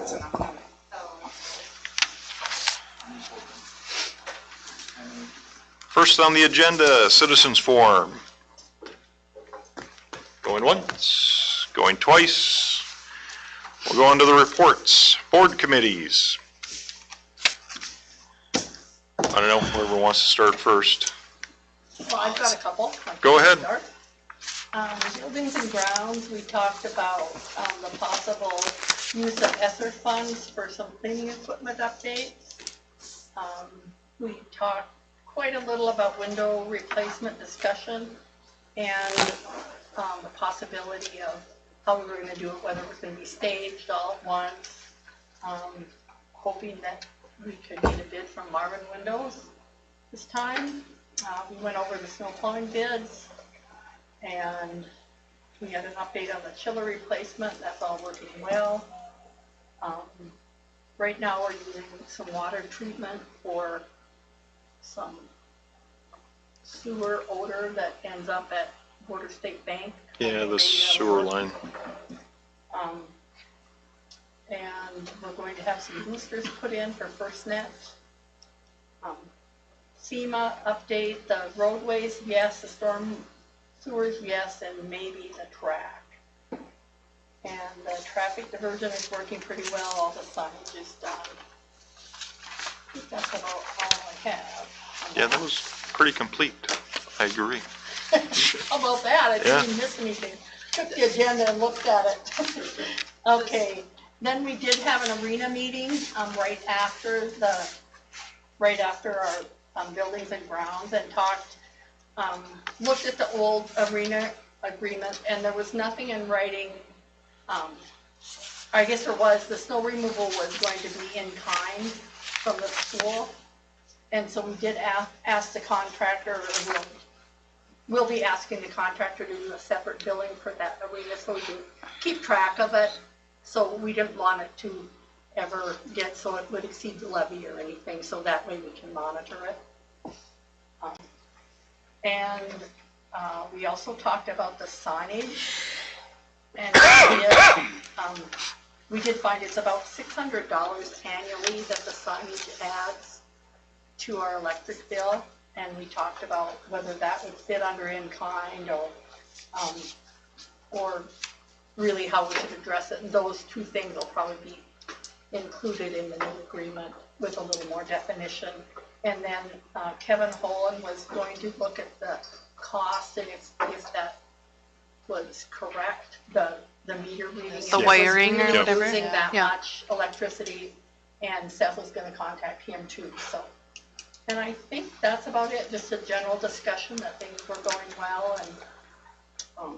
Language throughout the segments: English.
That's enough of it. First on the agenda, citizens forum. Going once, going twice. We'll go on to the reports. Board committees. I don't know, whoever wants to start first. Well, I've got a couple. Go ahead. Buildings and grounds, we talked about the possible use of ESSER funds for some cleaning equipment updates. We talked quite a little about window replacement discussion and the possibility of how we were going to do it, whether it was going to be staged all at once, hoping that we could get a bid from Marvin Windows this time. We went over the snow plowing bids, and we had an update on the chiller replacement. That's all working well. Right now we're using some water treatment for some sewer odor that ends up at Border State Bank. Yeah, the sewer line. And we're going to have some boosters put in for FirstNet. SEMA update, the roadways, yes, the storm sewers, yes, and maybe the track. And the traffic diversion is working pretty well, all the signage is done. I think that's about all I have. Yeah, that was pretty complete. I agree. How about that? I didn't even miss anything. Took the agenda and looked at it. Okay, then we did have an arena meeting right after our buildings and grounds, and talked, looked at the old arena agreement, and there was nothing in writing. I guess there was, the snow removal was going to be in kind from the school. And so we did ask the contractor, or we'll be asking the contractor to do a separate billing for that arena so we can keep track of it. So we didn't want it to ever get so it would exceed the levy or anything, so that way we can monitor it. We also talked about the signage, and we did find it's about $600 annually that the signage adds to our electric bill, and we talked about whether that would fit under in-kind or really how we should address it. And those two things will probably be included in the new agreement with a little more definition. And then Kevin Holland was going to look at the cost and if that was correct, the meter reading. The wiring really or whatever. Using that much electricity, and Seth was going to contact him too. So, and I think that's about it. Just a general discussion that things were going well. And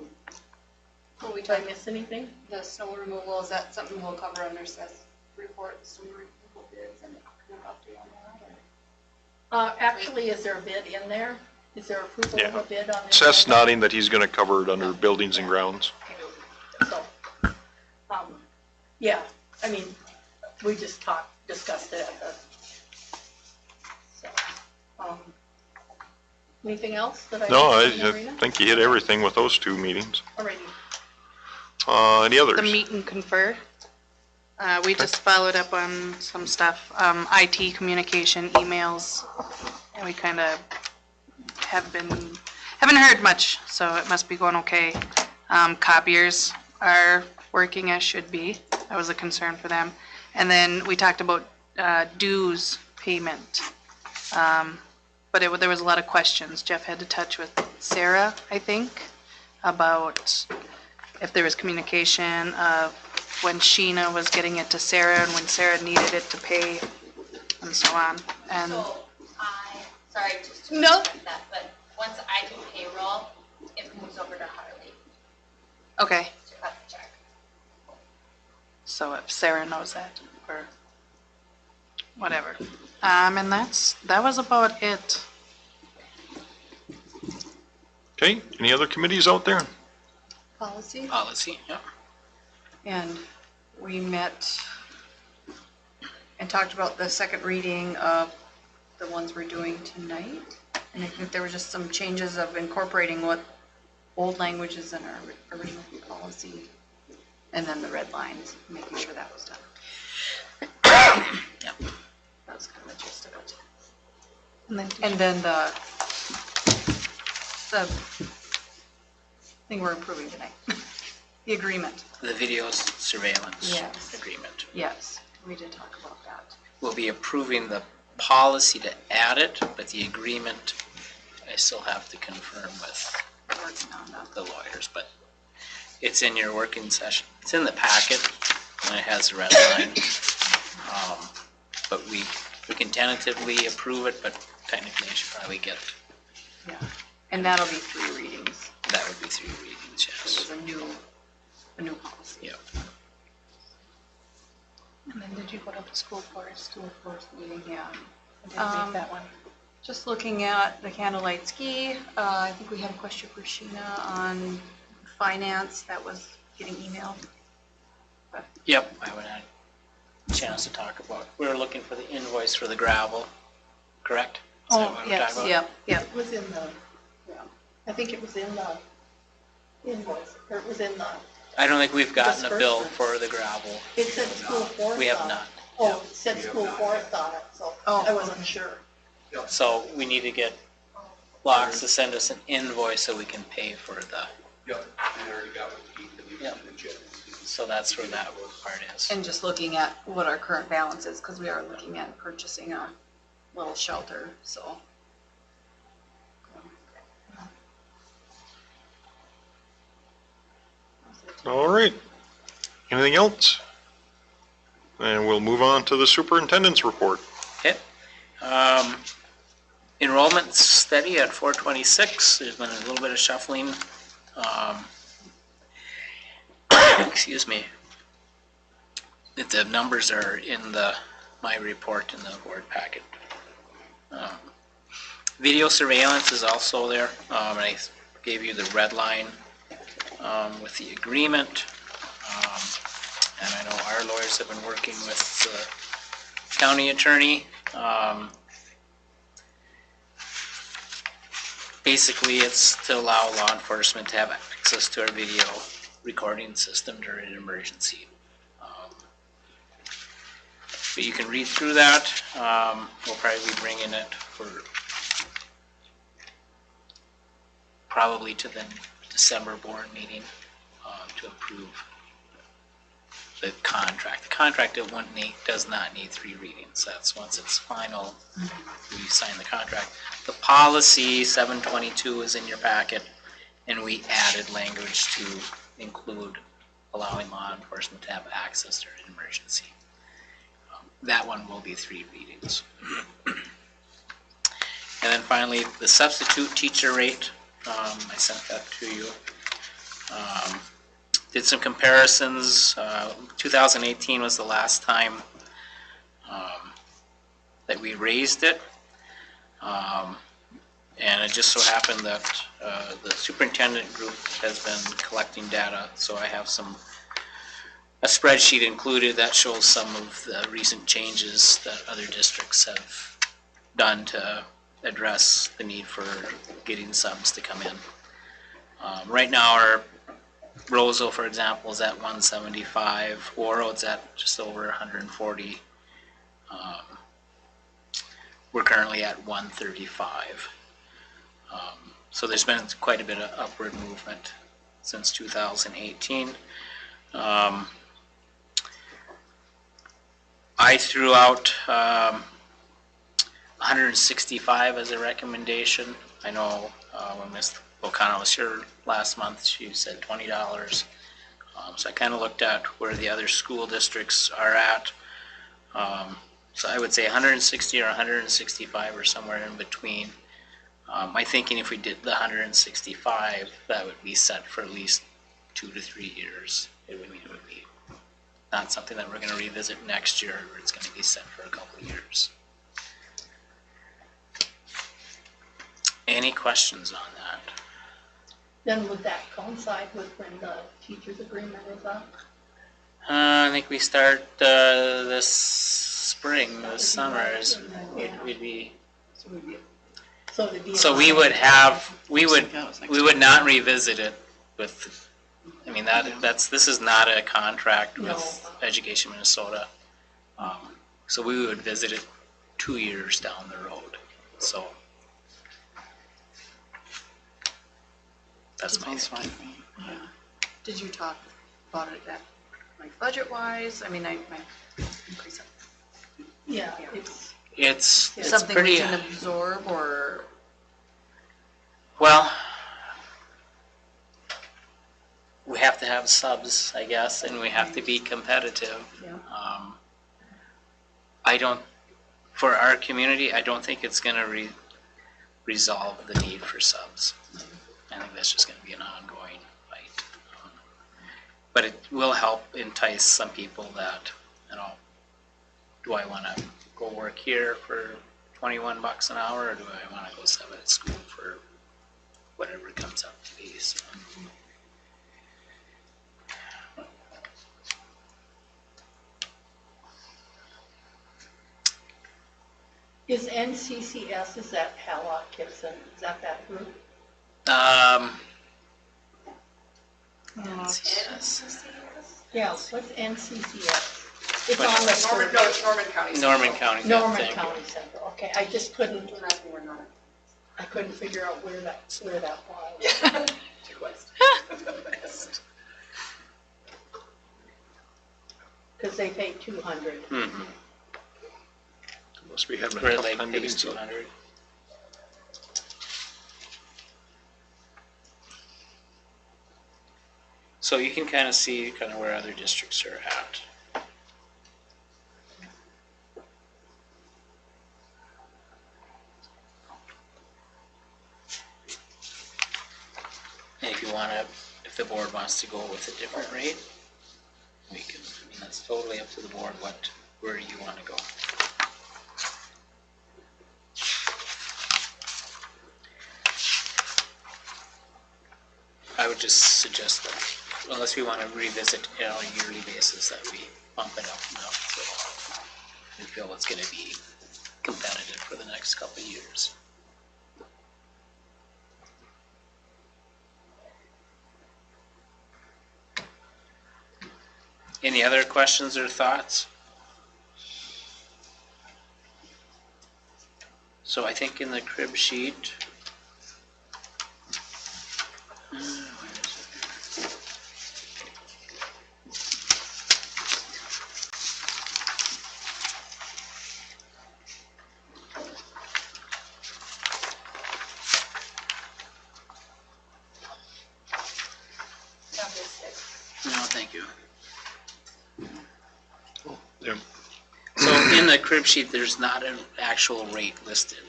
did I miss anything? The snow removal, is that something we'll cover under Seth's report, snow removal bids, and an update on that? Actually, is there a bid in there? Is there approval of a bid on this? Seth's nodding that he's going to cover it under buildings and grounds. So, yeah, I mean, we just discussed it at the, so, anything else that I? No, I think you hit everything with those two meetings. Alrighty. Any others? The meet and confer. We just followed up on some stuff, IT communication, emails, and we kind of haven't heard much, so it must be going okay. Copiers are working as should be. That was a concern for them. And then we talked about dues payment, but there was a lot of questions. Jeff had to touch with Sarah, I think, about if there was communication of when Sheena was getting it to Sarah and when Sarah needed it to pay, and so on. And so sorry to no, that, but once I do payroll, it moves over to Harley. okay. To cut the check. So if Sarah knows that, or whatever. And that was about it. Okay, any other committees out there? Policy. Policy, yep. And we met and talked about the second reading of the ones we're doing tonight. And I think there were just some changes of incorporating what old language is in our original policy, and then the red lines, making sure that was done. And then the thing we're approving tonight, the agreement. The video surveillance Yes. agreement. Yes, we did talk about that. We'll be approving the policy to add it, but the agreement, I still have to confirm with We're working on that. the lawyers, but it's in your working session. It's in the packet, and it has the red line. But we can tentatively approve it, but technically I should probably get, Yeah, and that'll be 3 readings. that would be 3 readings, This yes. is a new policy. Yeah. And then did you go to the school forest? School force meeting, yeah. I didn't make that one. Just looking at the candlelight ski, I think we had a question for Sheena on finance that was getting emailed. Yep, I would have a chance to talk about, we were looking for the invoice for the gravel, correct? Is that Oh, what we're yes. talking about? Yep. It was in the, yeah, I think it was in the invoice, or it was in the, I don't think we've gotten a bill Disbursement. for the gravel. it said school forest. We have on it. not. Oh, it said school forest on it, so Oh, I wasn't sure. So we need to get Locks to send us an invoice so we can pay for the, Yep, I already got with Keith and he Yep. and Jim. so that's where that part is. And just looking at what our current balance is, because we are looking at purchasing a little shelter, so. All right. Anything else? And we'll move on to the superintendent's report. Okay. Enrollment steady at 426. There's been a little bit of shuffling. Excuse me. The numbers are in my report in the board packet. Video surveillance is also there. I gave you the red line with the agreement. And I know our lawyers have been working with the county attorney. Basically, it's to allow law enforcement to have access to our video recording system during an emergency. But you can read through that. We'll probably be bringing it for probably to the December board meeting to approve the contract. The contract does not need 3 readings. That's once it's final, we sign the contract. The policy 722 is in your packet, and we added language to include allowing law enforcement to have access during an emergency. That one will be 3 readings. And then finally, the substitute teacher rate, I sent that to you. Did some comparisons. 2018 was the last time that we raised it. And it just so happened that the superintendent group has been collecting data, so I have a spreadsheet included that shows some of the recent changes that other districts have done to address the need for getting subs to come in. Right now, our Roseau, for example, is at 175. Warroad's at just over 140. We're currently at 135. So there's been quite a bit of upward movement since 2018. I threw out 165 as a recommendation. I know when Ms. O'Connell was here last month, she said $20. So I kind of looked at where the other school districts are at. So I would say 160 or 165 or somewhere in between. My thinking, if we did the 165, that would be set for at least 2 to 3 years. It would be not something that we're going to revisit next year, or it's going to be set for a couple of years. Any questions on that? Then would that coincide with when the teacher's agreement is up? I think we start this spring, this summer. We'd be. So we would not revisit it with. I mean this is not a contract with Education Minnesota. So we would visit it 2 years down the road. So. That's my Sounds fine. thinking. Did you talk about it at, like, budget-wise? I mean, I increase it. Yeah, Yeah. it's, It's Something pretty, we can absorb, or, well, we have to have subs, I guess, and we have to be competitive. yeah, I don't, for our community, I don't think it's gonna resolve the need for subs. I think that's just gonna be an ongoing fight. But it will help entice some people that, you know, do I wanna go work here for $21 an hour, or do I wanna go sub at school for whatever it comes up to be, so. is NCCS, is that Hella Gibson, is that group? Yes. Yeah, what's NCCS? It's What- on the survey. it's Norman County. Norman County. Norman thank you. County Central, okay, I just couldn't, We're not. I couldn't figure out where that was. Because they pay 200. Mhm. Must be having a Red tough Lake time getting pays some. 200. So you can kind of see kind of where other districts are at. And if you want to, if the board wants to go with a different rate, we can, I mean, that's totally up to the board where you want to go. I would just suggest that, unless we want to revisit it on a yearly basis, that we bump it up enough so we feel it's going to be competitive for the next couple of years. Any other questions or thoughts? So I think in the crib sheet, no, thank you. Yeah. So in the crib sheet, there's not an actual rate listed.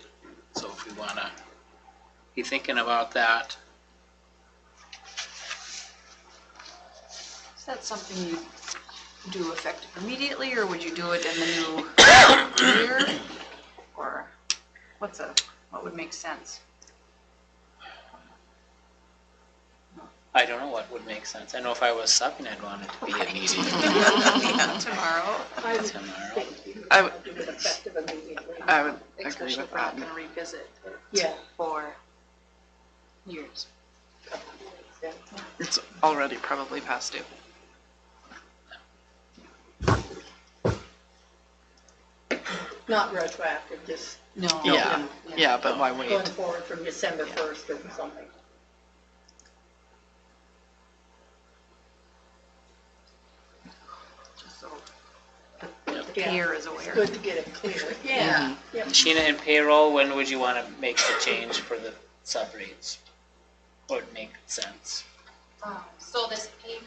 So if we want to be thinking about that, Is that something you do effective immediately, or would you do it in the new year? Or what would make sense? I don't know what would make sense. I know if I was subbing, I'd want it to be immediate. Tomorrow. I would Tomorrow. think you I would do it effective immediately. I would agree Especially with if we're not that. gonna revisit it Yeah. for years. Yeah. It's already probably past due. Not retroactive, just No. Yeah, yeah, but why going wait? forward from December 1st or something. Just so the peer is aware. Good to get it clear. Yeah. Yep. Sheena, in payroll, when would you want to make the change for the sub rates? Would make sense? So this the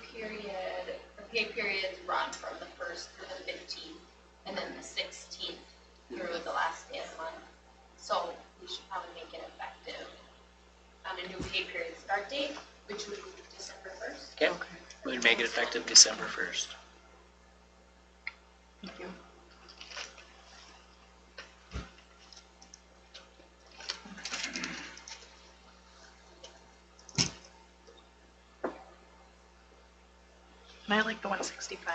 pay periods run from the 1st through the 15th, and then the 16th through the last day of the month. So we should probably make it effective on a new pay period start date, which would be December 1st. Okay, we'd make it effective December 1st. Thank you. And I like the 165.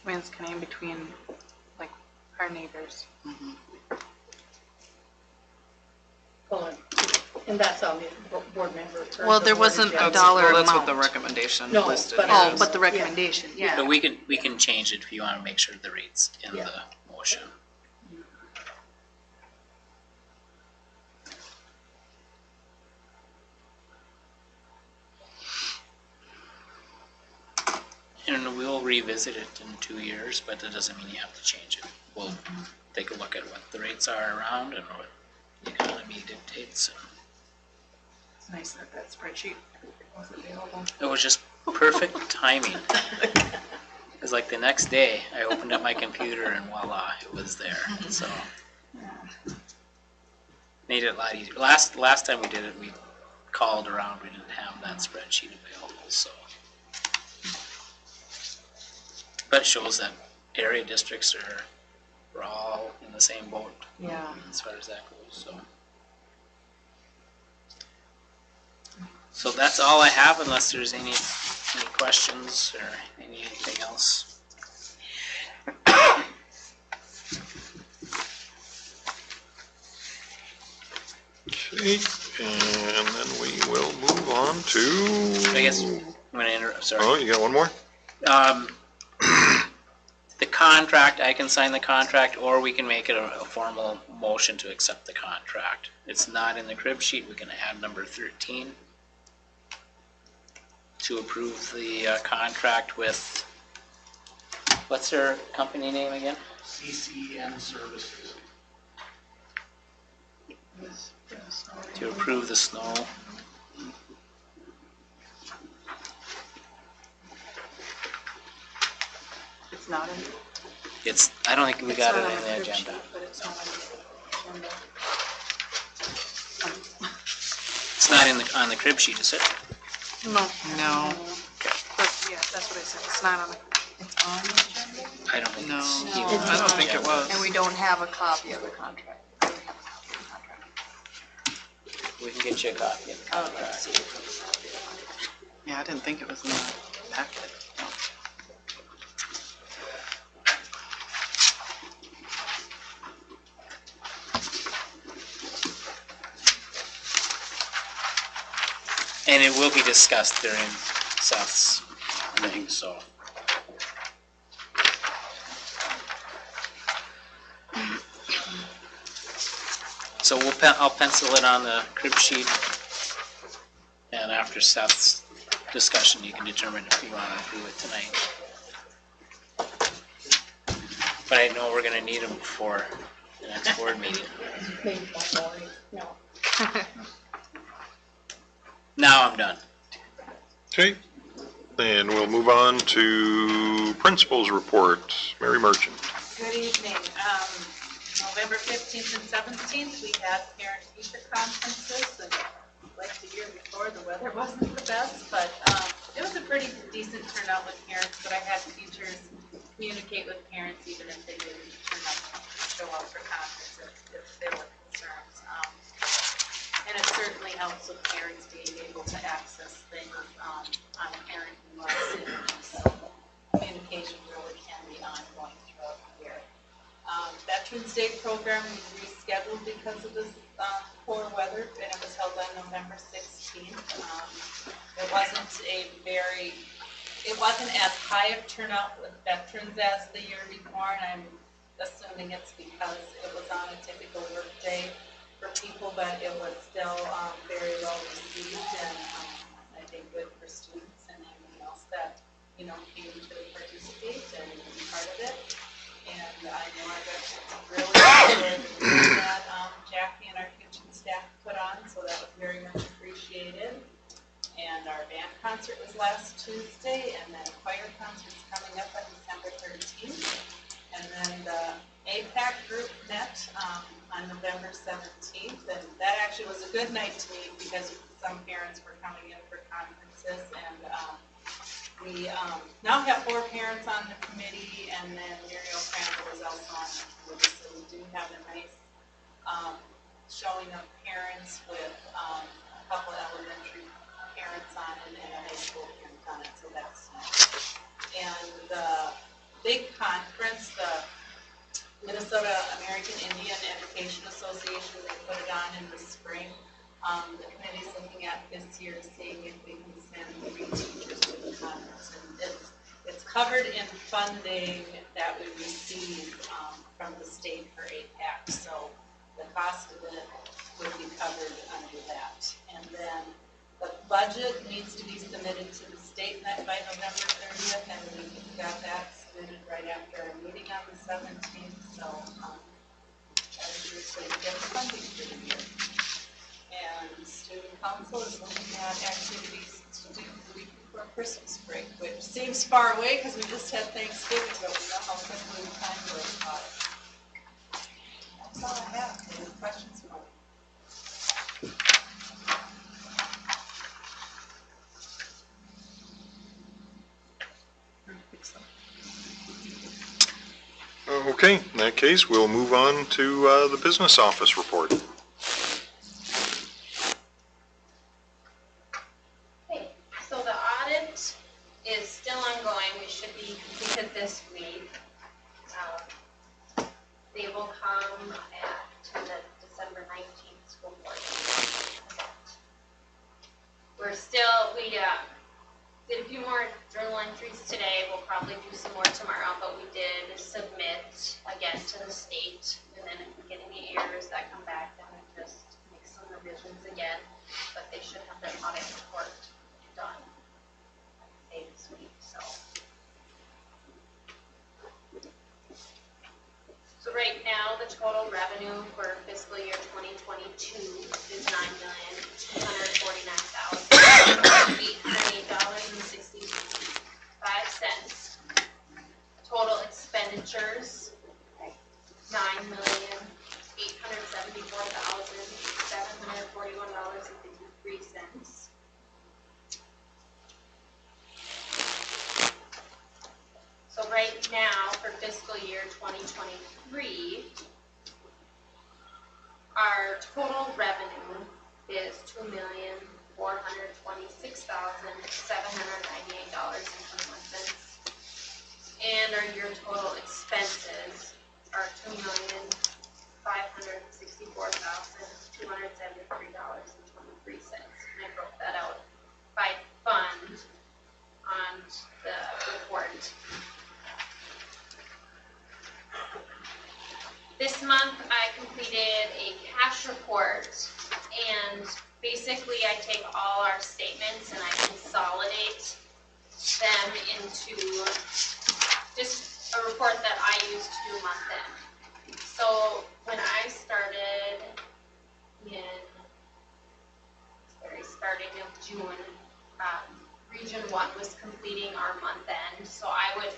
I mean, it's kind of in between, like, our neighbors. Well, and that's on the board member. or Well, the there board wasn't a agenda. dollar Well, that's what the amount. recommendation No, listed but- Oh, is. but the recommendation, yeah. But we can change it if you want to make sure the rate's in Yeah. the motion. And we'll revisit it in 2 years, but that doesn't mean you have to change it. We'll take a look at what the rates are around and what the economy dictates. And It's nice that that spreadsheet was available. it was just perfect timing. It was like the next day, I opened up my computer and voila, it was there. So made it a lot easier. Last time we did it, we called around. We didn't have that spreadsheet available. So, but it shows that area districts we're all in the same boat Yeah. as far as that goes. So that's all I have, unless there's any questions or anything else. Okay, and then we will move on to. I guess I'm going to interrupt. Sorry. Oh, you got one more? The contract, I can sign the contract, or we can make it a formal motion to accept the contract. It's not in the crib sheet. We can add number 13 to approve the contract with, what's their company name again? CCN Services. To approve the snow. It's not in. I don't think we got it in the It's not on agenda. crib sheet, but it's not on the agenda. It's not on the crib sheet, is it? No. No. But, yeah, that's what I said. It's not on the, It's on the agenda? I don't think No. it's. No. even I don't think it on the was. And we don't have a copy of the contract. We don't have a copy of the contract. agenda. We can get you a copy of the Oh, let's contract. see. yeah, I didn't think it was in the packet. And it will be discussed during Seth's thing, so. So I'll pencil it on the crib sheet. And after Seth's discussion, you can determine if you want to approve it tonight. But I know we're gonna need them before the next board meeting. Maybe one more, no. Now I'm done. Okay, and we'll move on to principals report. Mary Merchant. Good evening. November 15th and 17th, we had parent-teacher conferences, and like the year before, the weather wasn't the best, but it was a pretty decent turnout with parents, but I had teachers communicate with parents even if they didn't show up for conferences if there were concerns. And it certainly helps with parents being able to access things on parent emails, so communication really can be ongoing throughout the year. Veterans Day program we rescheduled because of this poor weather, and it was held on November 16th. It wasn't as high of turnout with veterans as the year before, and I'm assuming it's because it was on a typical work day for people, but it was still very well received, and I think good for students and anyone else that, came to participate and be part of it. And I know our veterans really enjoyed the meeting that Jackie and our kitchen staff put on, so that was very much appreciated. And our band concert was last Tuesday, and then choir concert's coming up on December 13th. And then the APAC group met on November 17th, and that actually was a good night to meet because some parents were coming in for conferences, and we now have 4 parents on the committee, and then Muriel Crandall was also on the committee, so we do have a nice showing of parents with a couple elementary parents on it and a high school parent on it, so that's nice. And the big conference, the Minnesota American Indian Education Association, they put it on in the spring. The committee's looking at this year, seeing if we can send 3 teachers to the conference. And it's covered in funding that we receive from the state for APAC. So the cost of it would be covered under that. And then The budget needs to be submitted to the state by November 30th, and we got that submitted right after our meeting on the 17th, so, as you're saying, get funding for the year. And student council is looking at activities to do the week before Christmas break, which seems far away because we just had Thanksgiving, but we know how quickly time goes by. That's all I have. Any questions? Okay, in that case, we'll move on to the business office report. Okay, so the audit is still ongoing. We should be completed this week. They will come to the December 19th school board event. We did a few more journal entries today. We'll probably do some more tomorrow, but we did submit again to the state. And then if we get any errors that come back, then we just make some revisions again. But they should have their audit report done, say, this week. So right now, the total revenue for fiscal year 2022 is $9,249,808.65. Total expenditures, $9,874,741.53. So right now, for fiscal year 2023, our total revenue is $2,426,798.21. And our year total expenses are $2,564,273.23. And I broke that out by fund on the report. This month I completed a cash report, and basically I take all our statements and I consolidate them into just a report that I use to do month end. So when I started starting of June, Region 1 was completing our month end, so I would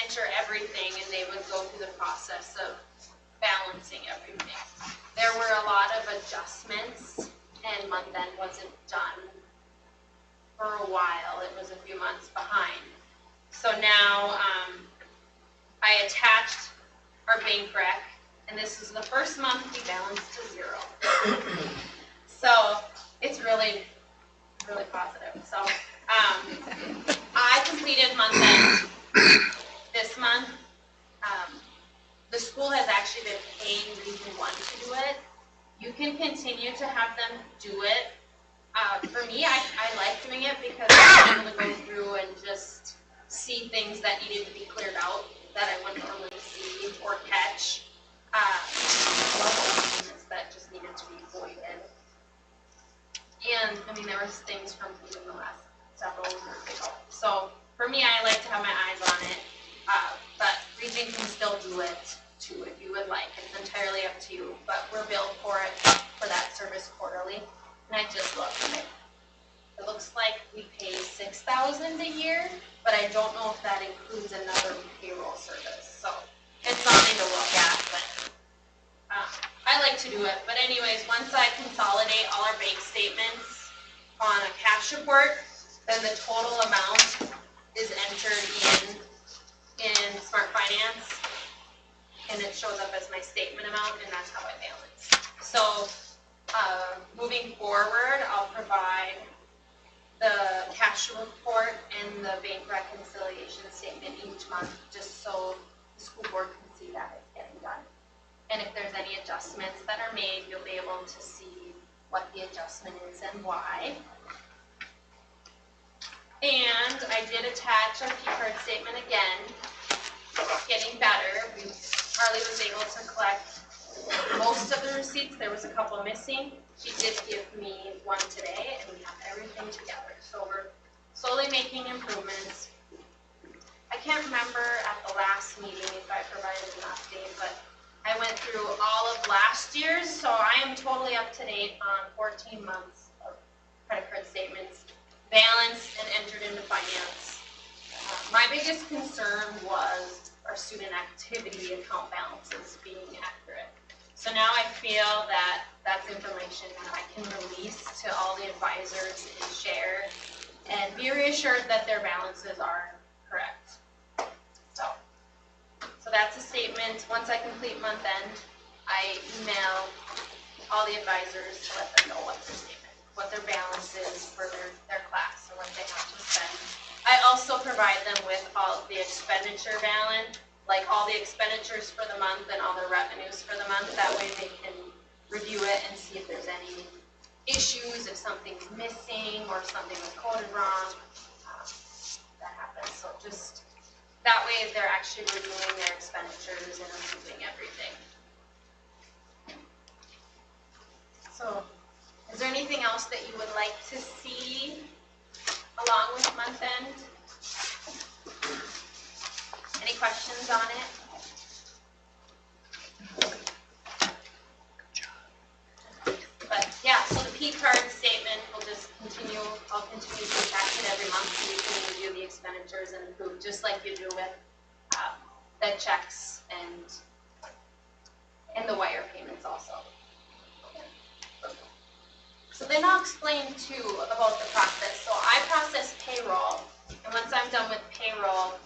enter everything and they would go through the process of balancing everything. There were a lot of adjustments and month end wasn't done for a while. It was a few months behind. So now I attached our bank rec, and this is the first month we balanced to zero. So it's really, really positive. So I completed month end this month. The school has actually been paying Region 1 to do it. You can continue to have them do it. For me, I like doing it because I'm able to go through and just see things that needed to be cleared out that I wouldn't normally see or catch. That just needed to be voided. And I mean, there was things from even the last several years ago. So for me, I like to have my eyes on it. But Region can still do it too if you would like. It's entirely up to you. But we're billed for it for that service quarterly. And I just looked and it looks like we pay $6,000 a year, but I don't know if that includes another payroll service. So it's something to look at, but I like to do it. But anyways, once I consolidate all our bank statements on a cash report, then the total amount is entered in Smart Finance, and it shows up as my statement amount, and that's how I balance. So moving forward, I'll provide the cash report and the bank reconciliation statement each month, just so the school board can see that it's getting done. And if there's any adjustments that are made, you'll be able to see what the adjustment is and why. And I did attach our P-card statement again. It's getting better. Harley was able to collect most of the receipts. There was a couple missing. She did give me one today, and we have everything together. So we're slowly making improvements. I can't remember at the last meeting if I provided an update, but I went through all of last year's, so I am totally up to date on 14 months of credit card statements, balanced and entered into finance. My biggest concern was our student activity account balances being accurate. So now I feel that that's information that I can release to all the advisors and share and be reassured that their balances are correct. So that's a statement. Once I complete month end, I email all the advisors to let them know what their statement, what their balance is for their class and what they have to spend. I also provide them with all of the expenditure balance, like all the expenditures for the month and all the revenues for the month. That way they can review it and see if there's any issues, if something's missing or something was coded wrong. That happens. So just that way they're actually reviewing their expenditures and approving everything. So is there anything else that you would like to see along with month end? Any questions on it? But yeah, so the P card statement will just continue, I'll continue to attach it every month so you can review the expenditures and approve, just like you do with the checks and the wire payments also. So then I'll explain too about the process. So I process payroll, and once I'm done with payroll,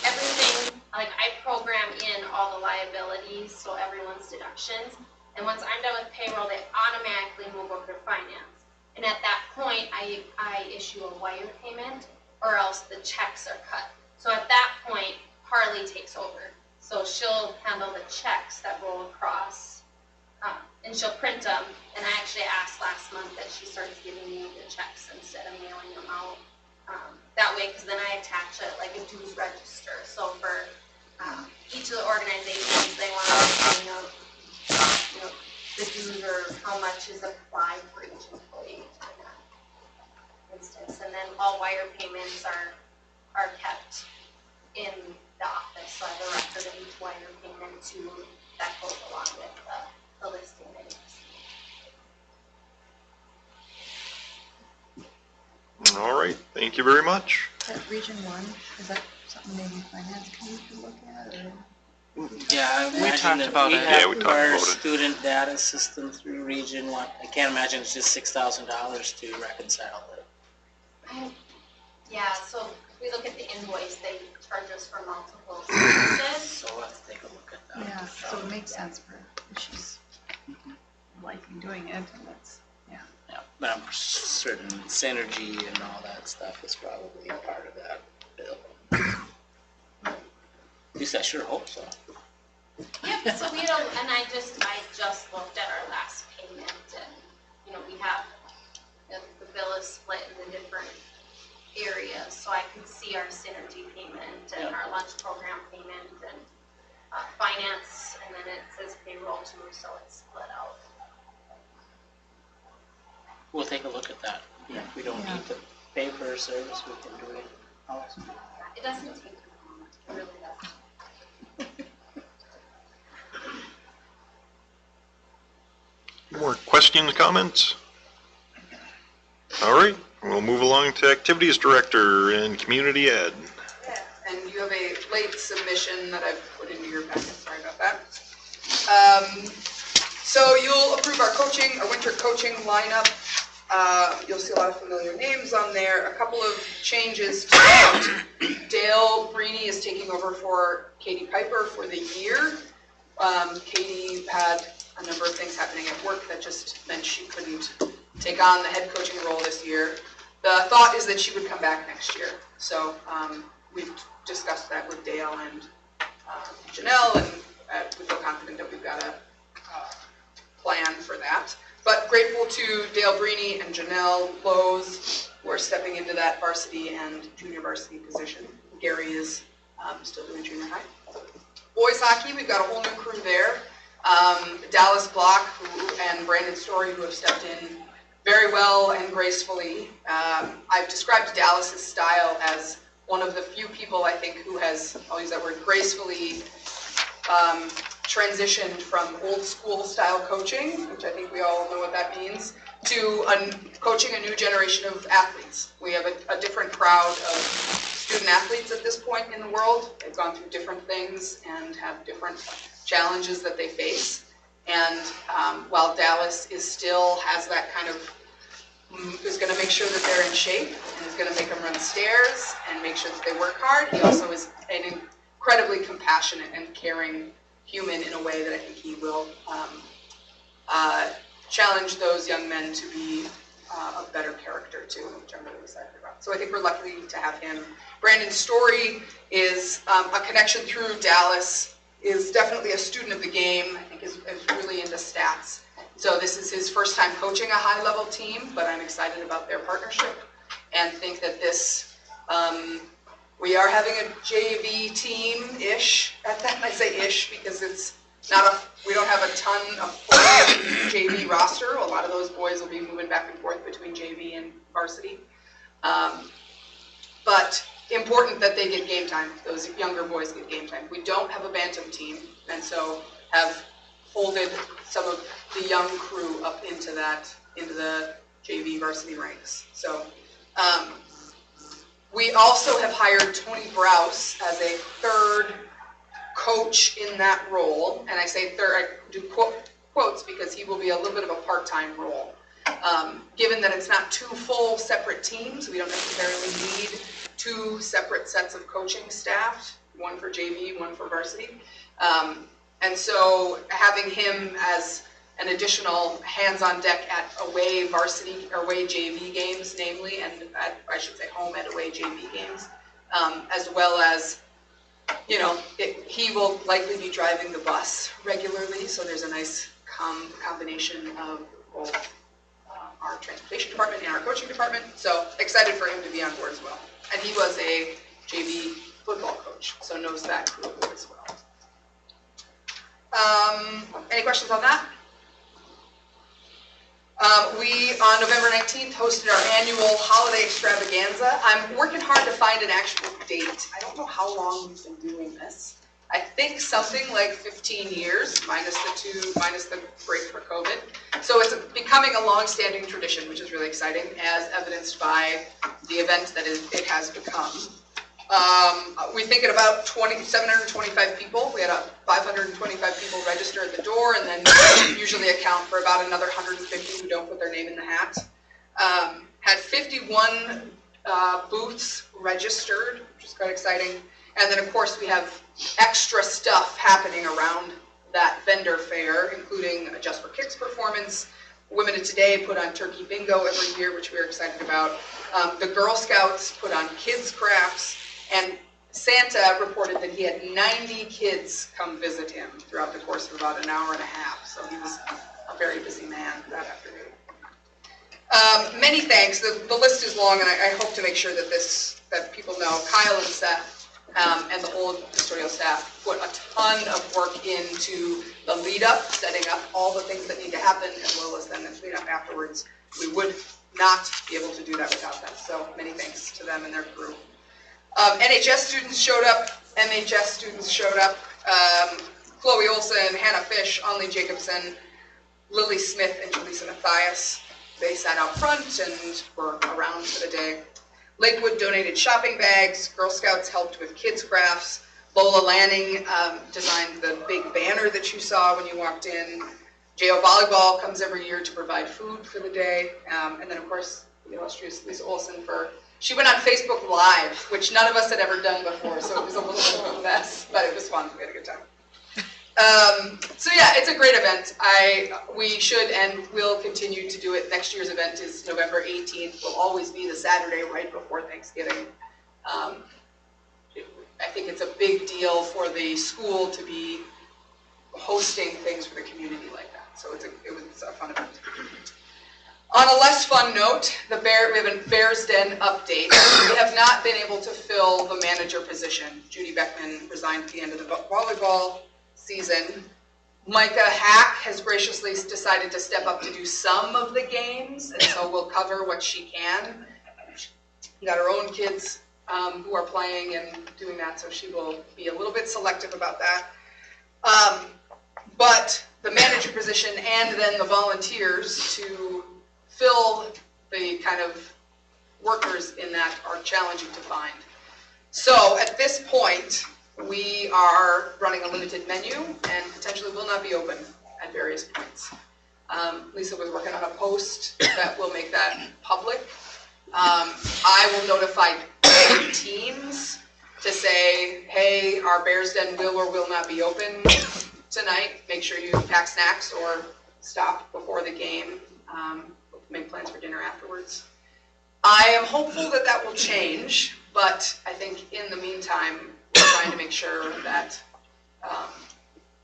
everything, like I program in all the liabilities, so everyone's deductions. And once I'm done with payroll, they automatically move over to finance. And at that point, I issue a wire payment, or else the checks are cut. So at that point, Harley takes over. So she'll handle the checks that roll across, and she'll print them. And I actually asked last month that she starts giving me the checks instead of mailing them out. That way, because then I attach it like a dues register. So for each of the organizations, they want to the dues or how much is applied for each employee in that instance. And then all wire payments are kept in the office. So I have a record of each wire payment too that goes along with the listing that you see. All right, thank you very much. That Region 1, is that something maybe finance committee could look at, or? Yeah, I We imagine talked that about we it. Yeah, we have talked our about it. student data system through Region 1. I can't imagine it's just $6,000 to reconcile it. Yeah, so if we look at the invoice, they charge us for multiple services. So we'll have to take a look at that. Yeah, so it makes sense for if she's liking doing it, and that's, yeah. Yeah, but I'm certain synergy and all that stuff is probably a part of that bill. At least I sure hope so. Yep, so we don't, and I just looked at our last payment and, we have, the bill is split in the different areas, so I could see our synergy payment and our lunch program payment and finance, and then it says payroll too, so it's split out. We'll take a look at that. If we don't need to pay for a service, we can do it in-house. It doesn't take too long, it really doesn't. More questions, comments? All right, we'll move along to Activities Director and Community Ed. And you have a late submission that I've put into your packet, sorry about that. So you'll approve our winter coaching lineup. You'll see a lot of familiar names on there. A couple of changes to that. Dale Breeny is taking over for Katie Piper for the year. Katie had a number of things happening at work that just meant she couldn't take on the head coaching role this year. The thought is that she would come back next year. So we've discussed that with Dale and Janelle, and we feel confident that we've got a plan for that. But grateful to Dale Breeny and Janelle Lowe's who are stepping into that varsity and junior varsity position. Gary is still doing junior high. Boys hockey, we've got a whole new crew there. Dallas Block and Brandon Story, who have stepped in very well and gracefully. I've described Dallas's style as one of the few people, I think, who has, I'll use that word, gracefully transitioned from old school style coaching, which I think we all know what that means, to coaching a new generation of athletes. We have a different crowd of student athletes at this point in the world. They've gone through different things and have different challenges that they face. And while Dallas still has that kind of, is going to make sure that they're in shape and is going to make them run stairs and make sure that they work hard, he also is an incredibly compassionate and caring human in a way that I think he will challenge those young men to be a better character too, which I'm really excited about. So I think we're lucky to have him. Brandon's Story is a connection through Dallas, is definitely a student of the game, I think is really into stats. So this is his first time coaching a high-level team, but I'm excited about their partnership and think that this, we are having a JV team-ish at that. I say ish because it's not we don't have a ton of full JV roster. A lot of those boys will be moving back and forth between JV and varsity. But important that they get game time. Those younger boys get game time. We don't have a bantam team, and so have folded some of the young crew up into the JV varsity ranks. So we also have hired Tony Brous as a third coach in that role, and I say third, I do quotes because he will be a little bit of a part-time role. Given that it's not two full separate teams, we don't necessarily need two separate sets of coaching staff, one for JV, one for varsity. And so having him as an additional hands on deck at away varsity or away JV games, namely, and at, I should say home and away JV games, as well as, you know, he will likely be driving the bus regularly, so there's a nice combination of both our transportation department and our coaching department. So excited for him to be on board as well. And he was a JV football coach, so knows that crew as well. Any questions on that? We, on November 19th, hosted our annual holiday extravaganza. I'm working hard to find an actual date. I don't know how long we've been doing this. I think something like 15 years, minus the break for COVID. So it's becoming a long-standing tradition, which is really exciting, as evidenced by the event that it has become. We think at about 725 people. We had 525 people register at the door, and then usually account for about another 150 who don't put their name in the hat. Had 51 booths registered, which is quite exciting. And then, of course, we have extra stuff happening around that vendor fair, including a Just for Kicks performance. Women of Today put on turkey bingo every year, which we're excited about. The Girl Scouts put on kids crafts. And Santa reported that he had 90 kids come visit him throughout the course of about an hour and a half. So he was a very busy man that afternoon. Many thanks. The list is long, and I hope to make sure that people know. Kyle and Seth and the whole custodial staff put a ton of work into the lead up, setting up all the things that need to happen, as well as then the clean up afterwards. We would not be able to do that without them. So many thanks to them and their crew. NHS students showed up, MHS students showed up, Chloe Olson, Hannah Fish, Onley Jacobson, Lily Smith, and Jaleesa Mathias. They sat out front and were around for the day. Lakewood donated shopping bags, Girl Scouts helped with kids crafts, Lola Lanning designed the big banner that you saw when you walked in. JO Volleyball comes every year to provide food for the day, and then of course the illustrious Lisa Olson she went on Facebook Live, which none of us had ever done before, so it was a little bit of a mess, but it was fun. We had a good time. So yeah, it's a great event. We should and will continue to do it. Next year's event is November 18th. Will always be the Saturday right before Thanksgiving. I think it's a big deal for the school to be hosting things for the community like that. So it was a fun event. On a less fun note, we have a Bears Den update. We have not been able to fill the manager position. Judy Beckman resigned at the end of the volleyball season. Micah Hack has graciously decided to step up to do some of the games, and so we'll cover what she can. She's got her own kids who are playing and doing that, so she will be a little bit selective about that. But the manager position and then the volunteers to fill the kind of workers in that are challenging to find. So at this point, we are running a limited menu and potentially will not be open at various points. Lisa was working on a post that will make that public. I will notify teams to say, hey, our Bears Den will or will not be open tonight. Make sure you pack snacks or stop before the game. Make plans for dinner afterwards. I am hopeful that that will change, but I think in the meantime, we're trying to make sure that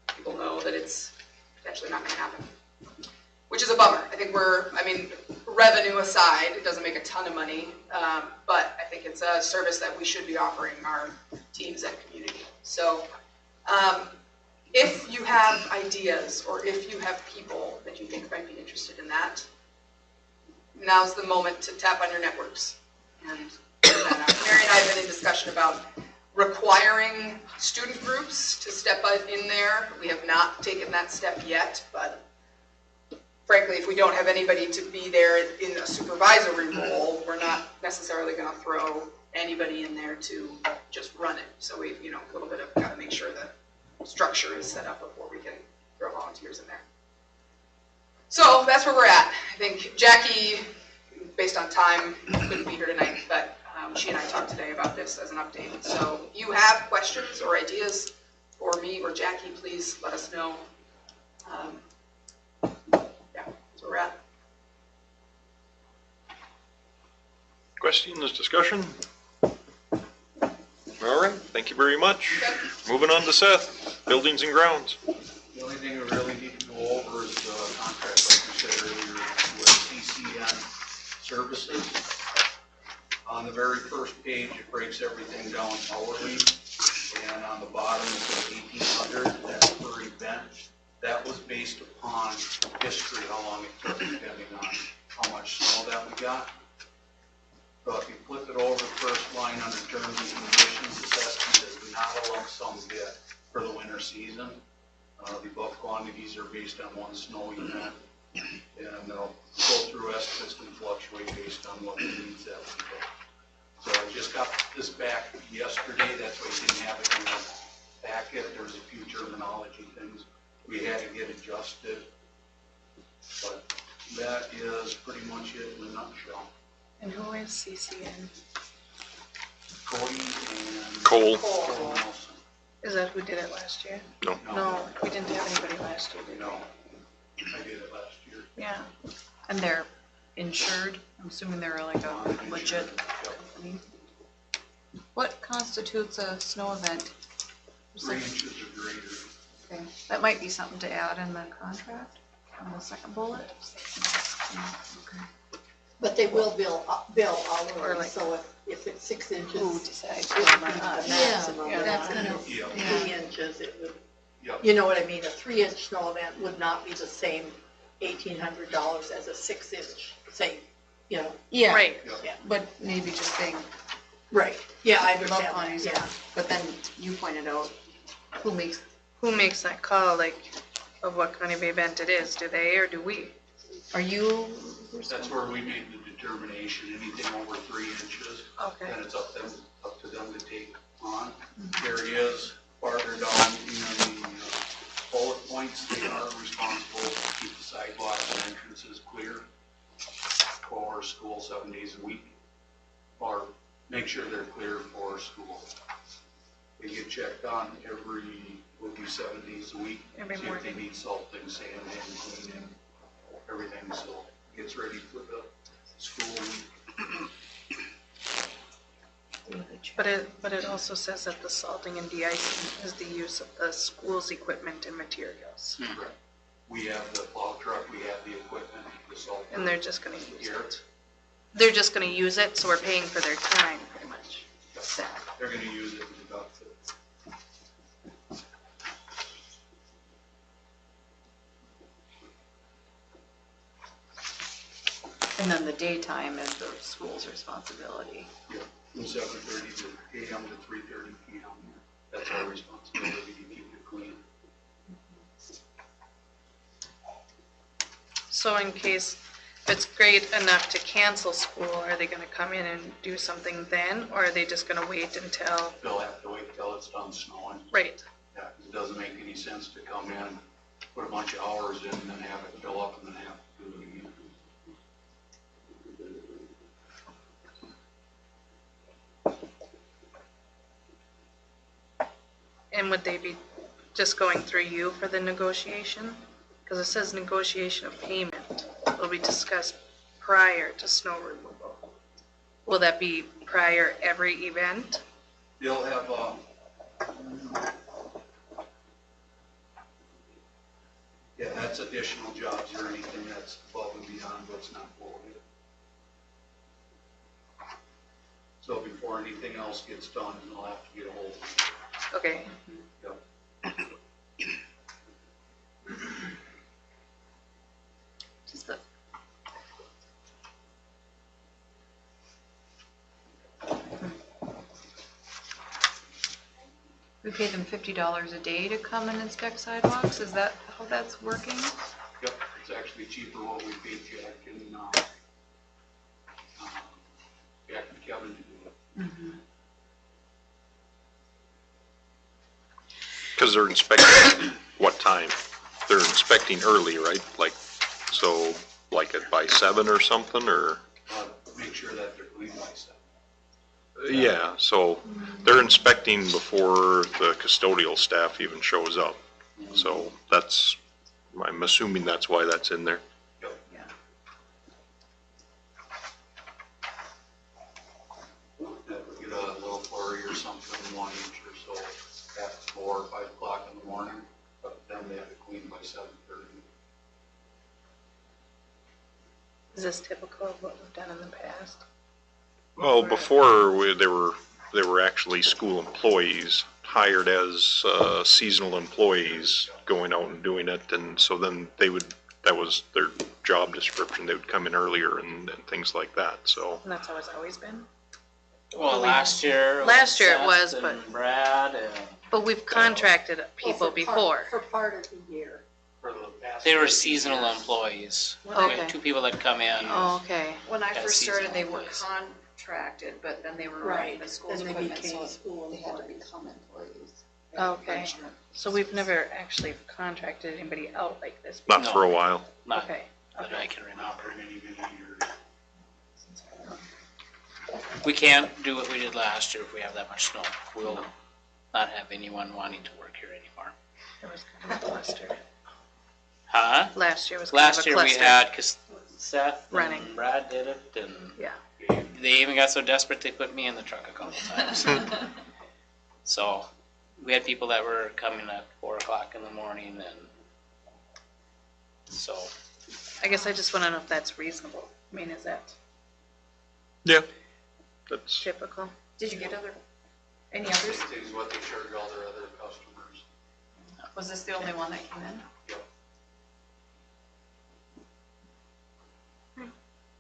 people know that it's potentially not going to happen, which is a bummer. I think revenue aside, it doesn't make a ton of money, but I think it's a service that we should be offering our teams and community. So if you have ideas or if you have people that you think might be interested in that, now's the moment to tap on your networks and figure that out. Mary and I have been in discussion about requiring student groups to step in there. We have not taken that step yet, but frankly, if we don't have anybody to be there in a supervisory role, we're not necessarily going to throw anybody in there to just run it. So we've, a little bit of got to make sure that structure is set up before we can throw volunteers in there. So that's where we're at. I think Jackie, based on time, couldn't be here tonight, but she and I talked today about this as an update. So if you have questions or ideas for me or Jackie, please let us know. Yeah, that's where we're at. Questions, discussion? All right, thank you very much. Okay. Moving on to Seth, buildings and grounds. The only thing we really need to go over is the contract, like you said earlier, with CCN services. On the very first page, it breaks everything down hourly, and on the bottom it says 1,800, that's per event. That was based upon history, how long it took, depending on how much snow that we got. So if you flip it over, first line under terms and conditions, assessment is not a lump sum bid for the winter season. The above quantities are based on one snow event, and they'll go through estimates can fluctuate based on what the needs that we get. So I just got this back yesterday, that's why you didn't have it in the packet. There's a few terminology things we had to get adjusted, but that is pretty much it in a nutshell. And who is CCN? Cody and Cole. Cole Nelson. Is that who did it last year? No. No, we didn't have anybody last year, did we? No, I did it last year. Yeah. And they're insured? I'm assuming they're like a legit company. What constitutes a snow event? 3 inches or greater. Okay, that might be something to add in the contract on the second bullet. Okay. But they will bill Or hourly, like- so if it's 6 inches. Who decides It would whether be or the not? maximum, Yeah, but that's on gonna- Yeah. Yeah. 3 inches, it would, Yep. you know what I mean, a 3-inch snow event would not be the same $1,800 as a 6-inch, say, Yeah, Right. but maybe just saying Right, yeah, I above understand, that, quantities. yeah. But then you pointed out who makes, Who makes that call, like, of what kind of event it is? Do they or do we? are you? That's where we made the determination, anything over 3 inches, Okay. then it's up to them to take on. There is farther down in the bullet points, they are responsible to keep the sidewalks and entrances clear for school 7 days a week, or make sure they're clear for school. They get checked on will be 7 days a week. Every See if they morning. need salting, sanding, cleaning, everything, so gets ready for the school week. But it also says that the salting and de-icing is the use of the school's equipment and materials. Correct. We have the plow truck, we have the equipment, the salt. And they're just gonna use Here. it. They're just gonna use it, so we're paying for their time, pretty much. They're gonna use it and deduct it. And then the daytime is the school's responsibility. From 7:30 AM to 3:30 PM. That's our responsibility to keep it clean. So in case if it's great enough to cancel school, are they gonna come in and do something then, or are they just gonna wait until, They'll have to wait till it's done snowing. right? Yeah, 'cause it doesn't make any sense to come in, put a bunch of hours in, and then have it fill up, and then have to do it again. And would they be just going through you for the negotiation? Because it says negotiation of payment will be discussed prior to snow removal. Will that be prior every event? They'll have, yeah, that's additional jobs or anything that's above and beyond what's not quoted. So before anything else gets done, they'll have to get a hold of you. Okay, Yep. Just the, we pay them $50 a day to come and inspect sidewalks, is that how that's working? Yep, it's actually cheaper what we paid Jack and, Jack and Kevin to do it. Because they're inspecting what time? They're inspecting early, right? Like, so, like at by 7 or something, or? Make sure that they're clean by 7. Yeah, so they're inspecting before the custodial staff even shows up. So that's, I'm assuming that's why that's in there. Yep. Yeah. That would get a little flurry or something, 1 inch or so, at 4 or 5 o'clock in the morning, but then they have to clean by 7:30. is this typical of what we've done in the past? Well, before they were actually school employees hired as seasonal employees going out and doing it, and so then that was their job description. They would come in earlier and things like that. So And that's how it's always been? Well, last year. Last year it Seth was, and but- Brad and But we've contracted people before. For part of the year. For the past they were 13 seasonal years. employees. We Okay. had 2 people that come in. Oh, okay. When I That's first started, they seasonal were employees. contracted, but then they were running the school's Then they equipment, became so school they had to employees. become employees. They had Okay. insurance. So we've never actually contracted anybody out like this? not No. for a while. Not Okay, that I can remember. For many, many years. We can't do what we did last year if we have that much snow. We'll not have anyone wanting to work here anymore. it was kind of a cluster. Huh? Last year was kind of Last a year we cluster. had, cause Seth Running. and Brad did it, and Yeah. they even got so desperate they put me in the truck a couple times. So, we had people that were coming at 4 o'clock in the morning, and so, I guess I just want to know if that's reasonable. I mean, is that Yeah, that's typical? Did you get any others? This is what they charge all their other customers. Was this the only one that came in? Yep.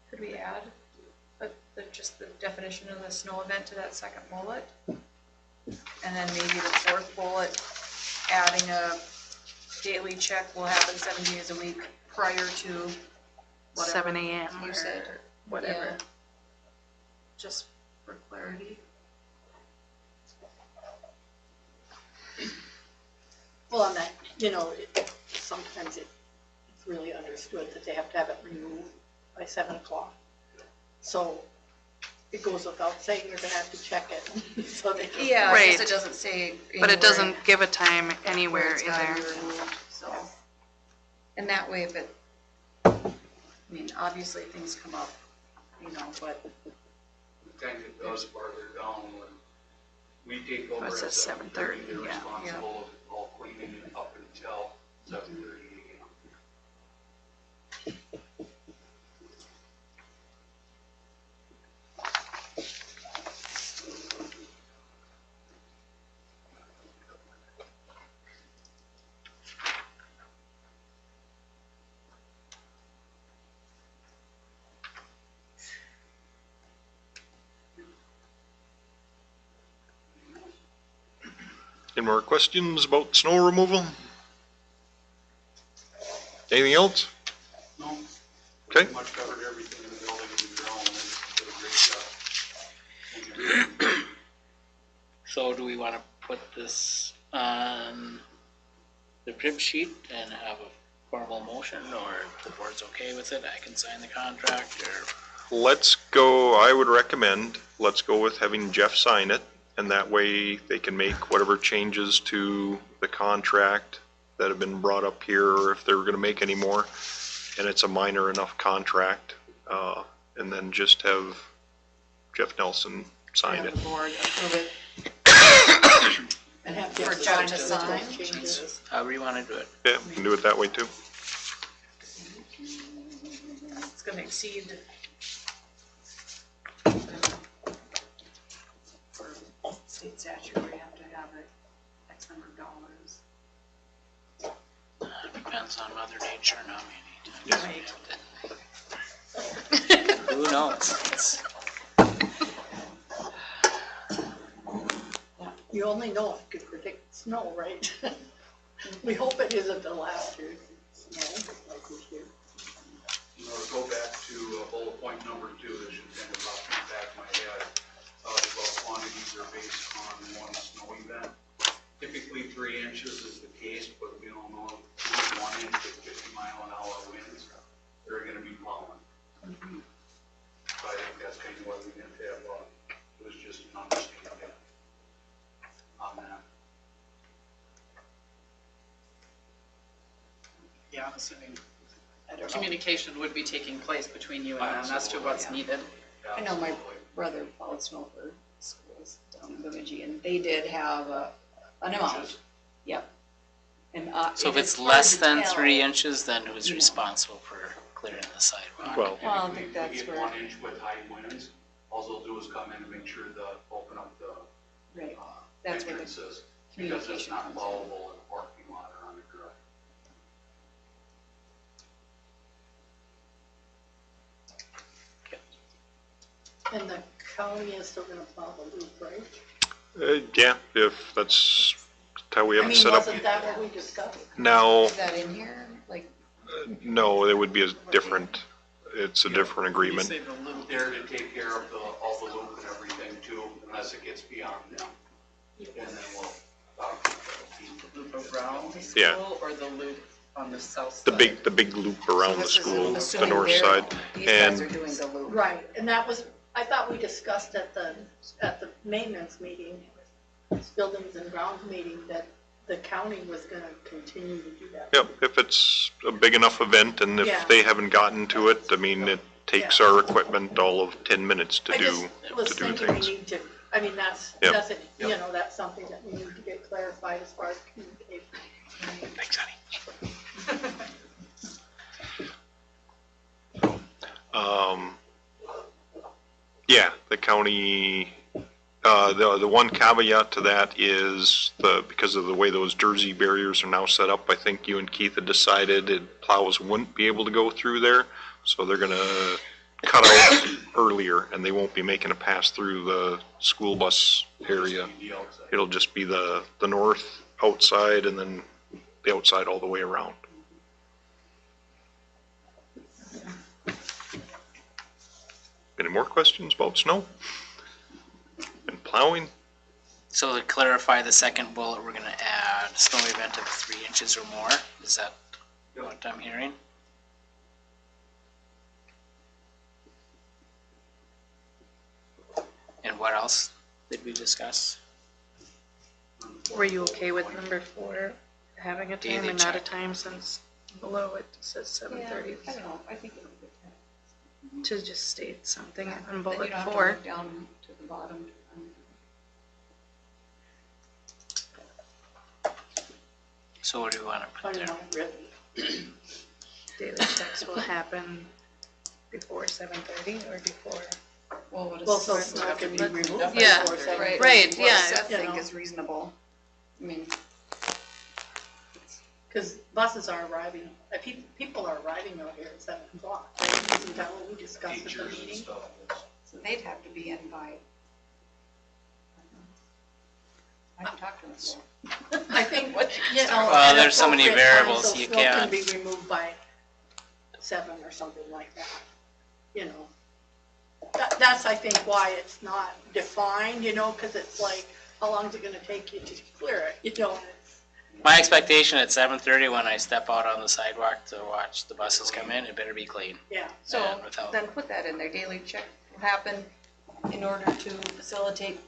Could we add just the definition of the snow event to that second bullet? And then maybe the 4th bullet, adding a daily check will happen 7 days a week prior to whatever 7 a.m. you or said. whatever. Yeah. Just for clarity. Well, on that, sometimes it's really understood that they have to have it removed by 7 o'clock. So it goes without saying you're gonna have to check it, so they can. Yeah, I guess Right. it doesn't say. But it anywhere doesn't give a time where anywhere it's in gotta there. be removed, so. And that way, if it, I mean, obviously things come up, but The thing that does farther down when we take over Oh, it at says 7:30, 7:30, they're yeah. responsible of all cleaning it up until 7:30 AM. Any more questions about snow removal? Anything else? No, Okay. pretty much covered everything in the building and ground, and did a great job. So do we want to put this on the crib sheet and have a formal motion, or if the board's okay with it, I can sign the contract, or? Let's go, I would recommend, let's go with having Jeff sign it, and that way they can make whatever changes to the contract that have been brought up here, or if they're gonna make any more, and it's a minor enough contract, and then just have Jeff Nelson sign Have it. the board approve it. And have For Jeff Jeff to with sign. those changes. However you want to do it. Yeah, we can do it that way too. It's gonna exceed. For state statute, we have to have it X number of dollars. Depends on Mother Nature and how many Right. times. Who knows? You only know if you could predict snow, right? We hope it isn't the last year's snow like this year. You know, to go back to bullet point number 2, that should kind of pop in the back of my head. The quantities are based on one snow event. Typically 3 inches is the case, but we all know 1 inch with 50-mile-an-hour winds, they're gonna be plowing. So I think that's kind of what we didn't have, it was just an understanding on that. Yeah, I'm assuming communication would be taking place between you and them as to what's needed. I know my brother plowed snow for schools down in Bemidji, and they did have an amount. Yep. And, So if it it's is hard less to than tell. 3 inches, then who's Yeah. responsible for clearing the sidewalk? Well, Well, I If think we that's get where- 1 inch with high winds, all they'll do is come in and make sure to open up the Right, that's where the entrances, because it's communication not comes in. plowable in the parking lot or on the drive. And the county is still gonna plow the loop, right? yeah, if that's how we have I it mean, set up. wasn't that what we discussed? Now, Is that in here? Like, no, it would be a different, it's a different agreement. You say the loop. There to take care of all the loop and everything too, unless it gets beyond them. And then we'll talk to the Loop around the Yeah. school or the loop on the south side? The big loop around the this is school, the assuming north they're- side. These guys are And doing the loop. Right, and that was, I thought we discussed at the maintenance meeting, buildings and grounds meeting, that the county was gonna continue to do that. yep, if it's a big enough event and Yeah. if they haven't gotten to it, I mean, it takes our equipment all of 10 minutes to I do, just was to do thinking we things. need to, I mean, that's, Yep. that's, you know, that's something that we need to get clarified as far as communication. Thanks, honey. Yeah, the county, the one caveat to that is because of the way those Jersey barriers are now set up, I think you and Keith had decided that plows wouldn't be able to go through there. So they're gonna cut out earlier and they won't be making a pass through the school bus area. the outside. It'll just be the north outside and then the outside all the way around. Any more questions about snow and plowing? So to clarify the second bullet, we're gonna add snow event of 3 inches or more. Is that what I'm hearing? And what else did we discuss? Were you okay with number 4, having a time Daily and not a check. time since below it says 7:30? I don't know, I think it'll be good. To just state something on Then you bullet don't have to 4. look down to the bottom. So what do we wanna put there? Really. Daily checks will happen before 7:30 or before? Well, what Well, does so Seth snow can be think? removed Yeah, before 7:30. Right, Right, what yeah, does Seth you think know. is reasonable? I mean, Because buses are arriving, people are arriving out here at 7 o'clock. Isn't that what we discussed at the Teachers and meeting? stuff. so they'd have to be in by. I can talk to them. I think, you know. Well, at there's so many appropriate times, variables, so you smoke can can't- be removed by 7 or something like that, you know. That's, I think, why it's not defined, you know, because it's like, how long is it gonna take you to clear it, you know? And it's, My expectation at 7:30 when I step out on the sidewalk to watch the buses come in, it better be clean. yeah. So And without- then put that in there, daily check will happen in order to facilitate,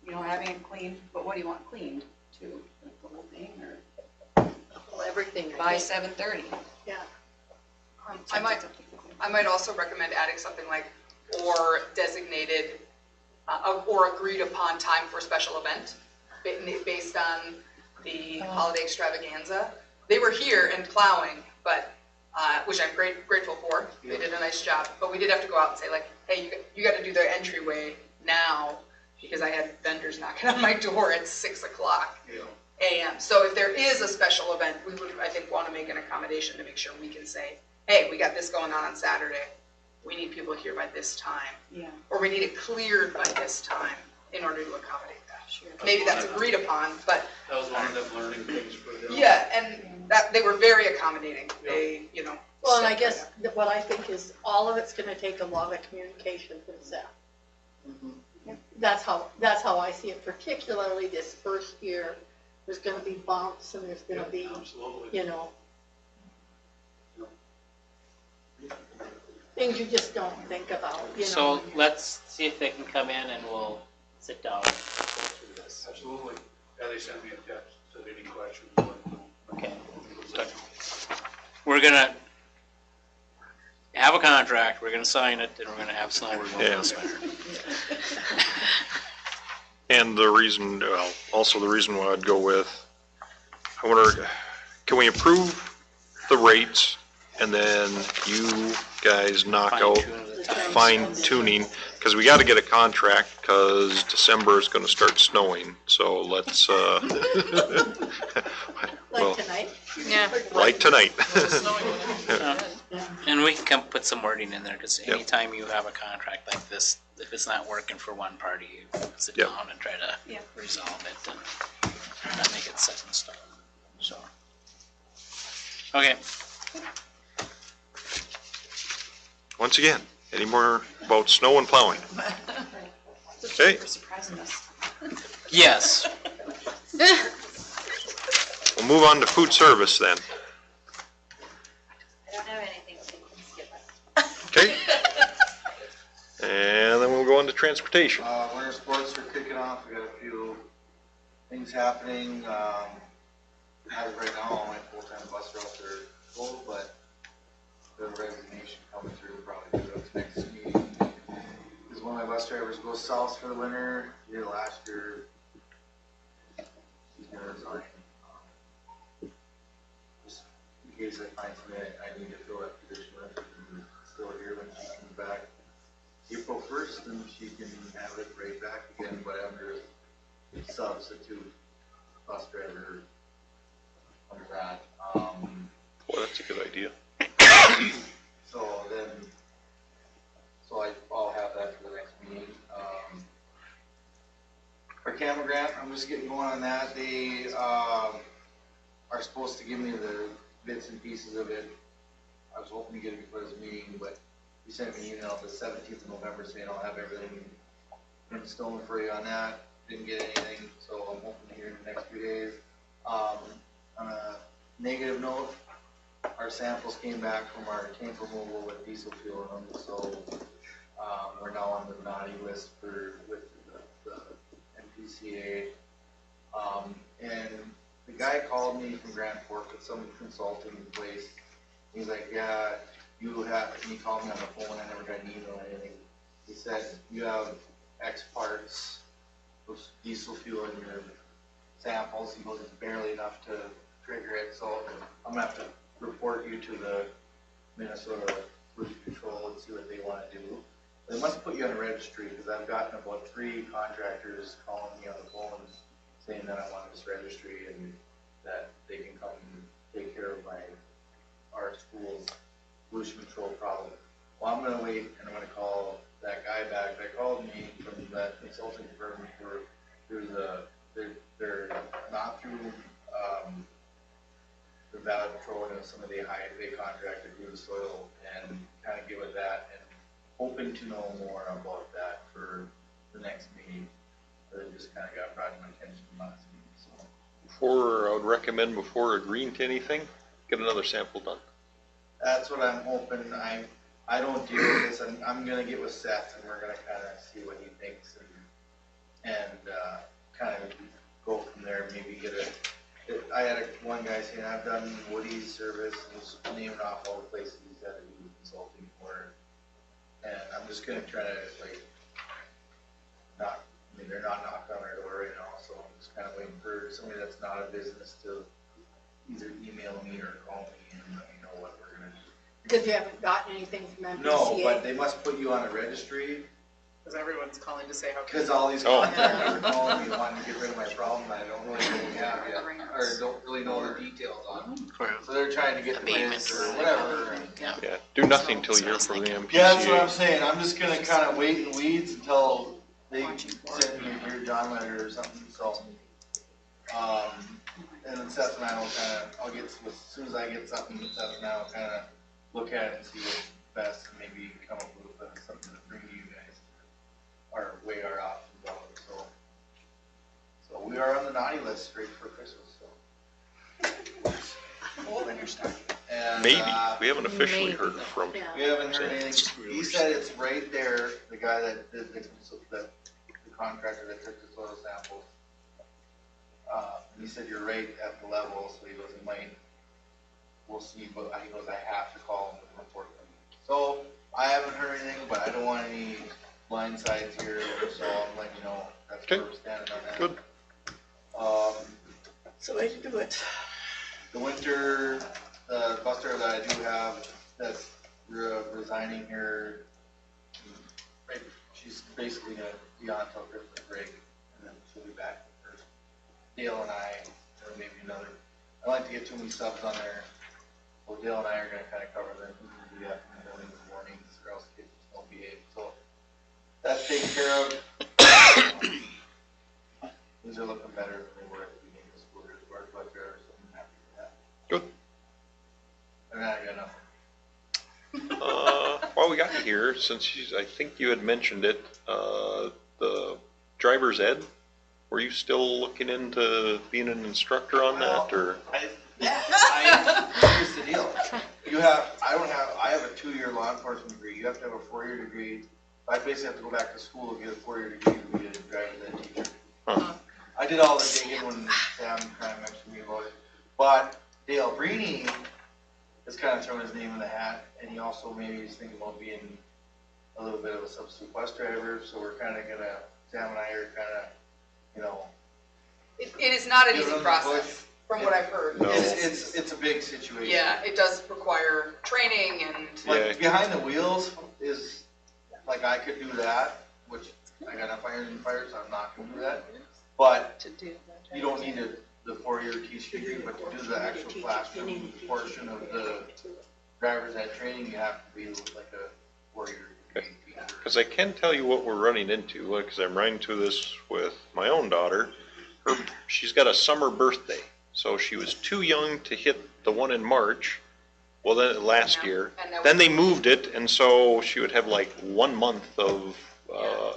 you know, having it clean, but what do you want cleaned to, like the whole thing, or Well, everything, I by think. 7:30? Yeah. I might also recommend adding something like, or designated, or agreed upon time for special event, based on the holiday extravaganza. They were here and plowing, but, which I'm grateful for, they did a nice job, but we did have to go out and say like, hey, you gotta do the entryway now, because I had vendors knocking on my door at 6 o'clock AM. So if there is a special event, we would, I think, wanna make an accommodation to make sure we can say, hey, we got this going on Saturday. We need people here by this time, Yeah, or we need it cleared by this time in order to accommodate that. sure. Maybe that's agreed upon, but That was one of them learning things for them. yeah, and that, they were very accommodating. They, you know. Well, and I stepped guess right up. that what I think is all of it's gonna take a lot of communication from staff. That's how I see it, particularly this first year. There's gonna be bumps and there's gonna be, Absolutely. you know, things you just don't think about, you know. So let's see if they can come in and we'll sit down and go through this. Absolutely. Yeah, they sent me a text, said any questions. let them know. Okay. We're gonna have a contract, we're gonna sign it, and we're gonna have snow removal Yeah. this winter. And the reason, well, also the reason why I'd go with, I wonder, can we approve the rates and then you guys knock out Fine-tune the times. fine tuning? Because we got to get a contract because December is going to start snowing, so let's, well, Like tonight. Yeah. right tonight. And we can come put some wording in there, because Yep. anytime you have a contract like this, if it's not working for one party, you sit Yep. down and try to Yep. resolve it and not make it set in stone, so. Okay, Once again, any more about snow and plowing? Okay. For surprising us. yes, We'll move on to food service then. I don't have anything, so you can skip it. Okay? And then we'll go on to transportation. Winter sports are kicking off. We got a few things happening. As of right now, all my full-time bus routes are full, but the resignation coming through probably due to next meeting. Because one of my bus drivers goes south for the winter. He did last year. He's gonna resign. Just in case I find somebody I need to fill that position with, and still here when she comes back. April 1st, and she can have it right back again, whatever substitute bus driver under that. Boy, that's a good idea. So then, I'll have that for the next meeting. Our camera grant, I'm just getting going on that. They, are supposed to give me the bits and pieces of it. I was hoping to get it before this meeting, but he sent me an email the 17th of November saying I'll have everything in stone for you on that. Didn't get anything, so I'm hoping to hear in the next few days. On a negative note, our samples came back from our tank removal with diesel fuel in them, so we're now on the naughty list with the NPCA. And the guy called me from Grand Fork with some consulting place. He's like, yeah, you have, and he called me on the phone, I never got an email or anything. He said, you have X parts of diesel fuel in your samples. He goes, it's barely enough to trigger it, so I'm gonna have to report you to the Minnesota Pollution Control and see what they wanna do. They must put you on a registry, because I've gotten about 3 contractors calling me on the phone saying that I'm on this registry and that they can come and take care of our school's pollution control problem. Well, I'm gonna wait and I'm gonna call that guy back that called me from that consulting firm through the they're not through, the Valley Patrol and some of they contracted through the soil and kind of give it that and hoping to know more about that for the next meeting. But it just kind of got brought to my attention last meeting, so. I would recommend before agreeing to anything, get another sample done. That's what I'm hoping. I don't deal with this. I'm gonna get with Seth and we're gonna kind of see what he thinks and kind of go from there. Maybe get I had one guy saying I've done Woody's service and he's naming off all the places he's had to do consulting for. And I'm just gonna try to they're not knocked on our door right now, so I'm just kind of waiting for somebody that's not a business to either email me or call me and let me know what we're gonna do. Because you haven't gotten anything from MPCA? No, but they must put you on a registry, Because everyone's calling to say how. because all these contractors are calling me wanting to get rid of my problem, and I don't really know what we have yet, or don't really know the details on it. So they're trying to get the bids or whatever. Yeah, do nothing till you hear from the MPCA. Yeah, that's what I'm saying, I'm just gonna kind of wait in weeds until they send me a Dear John letter or something, so. And then Seth and I will as soon as I get something, Seth and I will kind of look at it and see what's best, and maybe come up with something to bring to you guys, or weigh our options out, so we are on the naughty list straight for Christmas, so. Well, then you're starting. And, Maybe, we haven't officially heard from him. we haven't heard anything, he said it's right there, the guy that did the contractor that took the soil samples. He said you're right at the level, so he goes, we'll see, but he goes, I have to call him and report them. So, I haven't heard anything, but I don't want any blindsides here, so I'm letting you know, that's where we're standing on that. Good. So way to do it. The winter, the bus driver that I do have, that's resigning here, she's basically gonna be on until Christmas break, and then she'll be back for Dale and I, or maybe another. I like to get too many subs on there, so Dale and I are gonna kind of cover them, who's gonna do that in the mornings and mornings, or else kids just don't behave, so that's taken care of. Things are looking better than they were at the beginning of the school year, as far as bus drivers, so I'm happy with that. Good. And then I got nothing. While we got you here, since I think you had mentioned it, the driver's ed, were you still looking into being an instructor on that, or? Here's the deal. I have a 2-year law enforcement degree. You have to have a 4-year degree. I basically have to go back to school and get a 4-year degree to be a driver's ed teacher. Huh. I did all the digging when Sam kind of mentioned me about it. But Dale Breeny is kind of throwing his name in the hat, and he also maybe is thinking about being a little bit of a substitute bus driver. So we're kind of gonna, Sam and I are kind of, It is not an Give easy them the process, push. from what I've heard. No. it's a big situation. Yeah, it does require training and, Like behind the wheels is, like I could do that, which I got enough irons and fires, so I'm not gonna do that. But To do that. you don't need the 4-year teaching degree, but to do the actual classroom portion of the driver's ed training, you have to be like a 4-year degree teacher. Because I can tell you what we're running into, because I'm running into this with my own daughter. She's got a summer birthday, so she was too young to hit the one in March, well, then last year. Then they moved it, and so she would have like 1 month of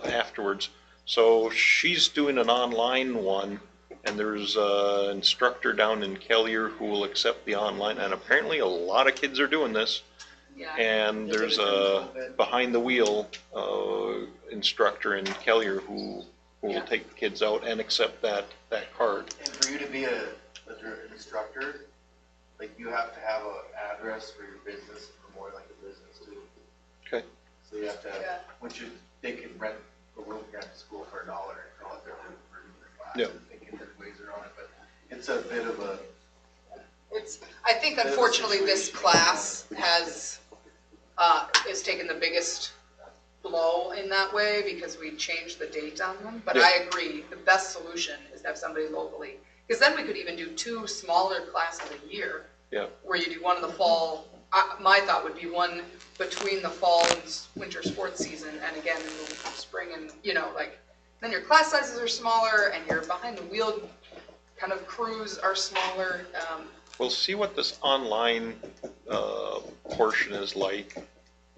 afterwards. So she's doing an online one, and there's an instructor down in Kellier who will accept the online, and apparently a lot of kids are doing this. yeah. And there's a behind the wheel instructor in Kellier who will take the kids out and accept that card. And for you to be an instructor, like you have to have an address for your business and for more like a business too. Okay. So you have to, Yeah. they can rent a room here at the school for $1 and call it their room for the class. Yeah. They can different ways around it, but it's a bit of a, I think unfortunately this class has taken the biggest blow in that way because we changed the date on them. But I agree, the best solution is to have somebody locally. Because then we could even do 2 smaller classes a year. Yeah. Where you do one in the fall, my thought would be one between the fall and winter sports season, and again in the spring, and then your class sizes are smaller and your behind the wheel kind of crews are smaller. We'll see what this online portion is like,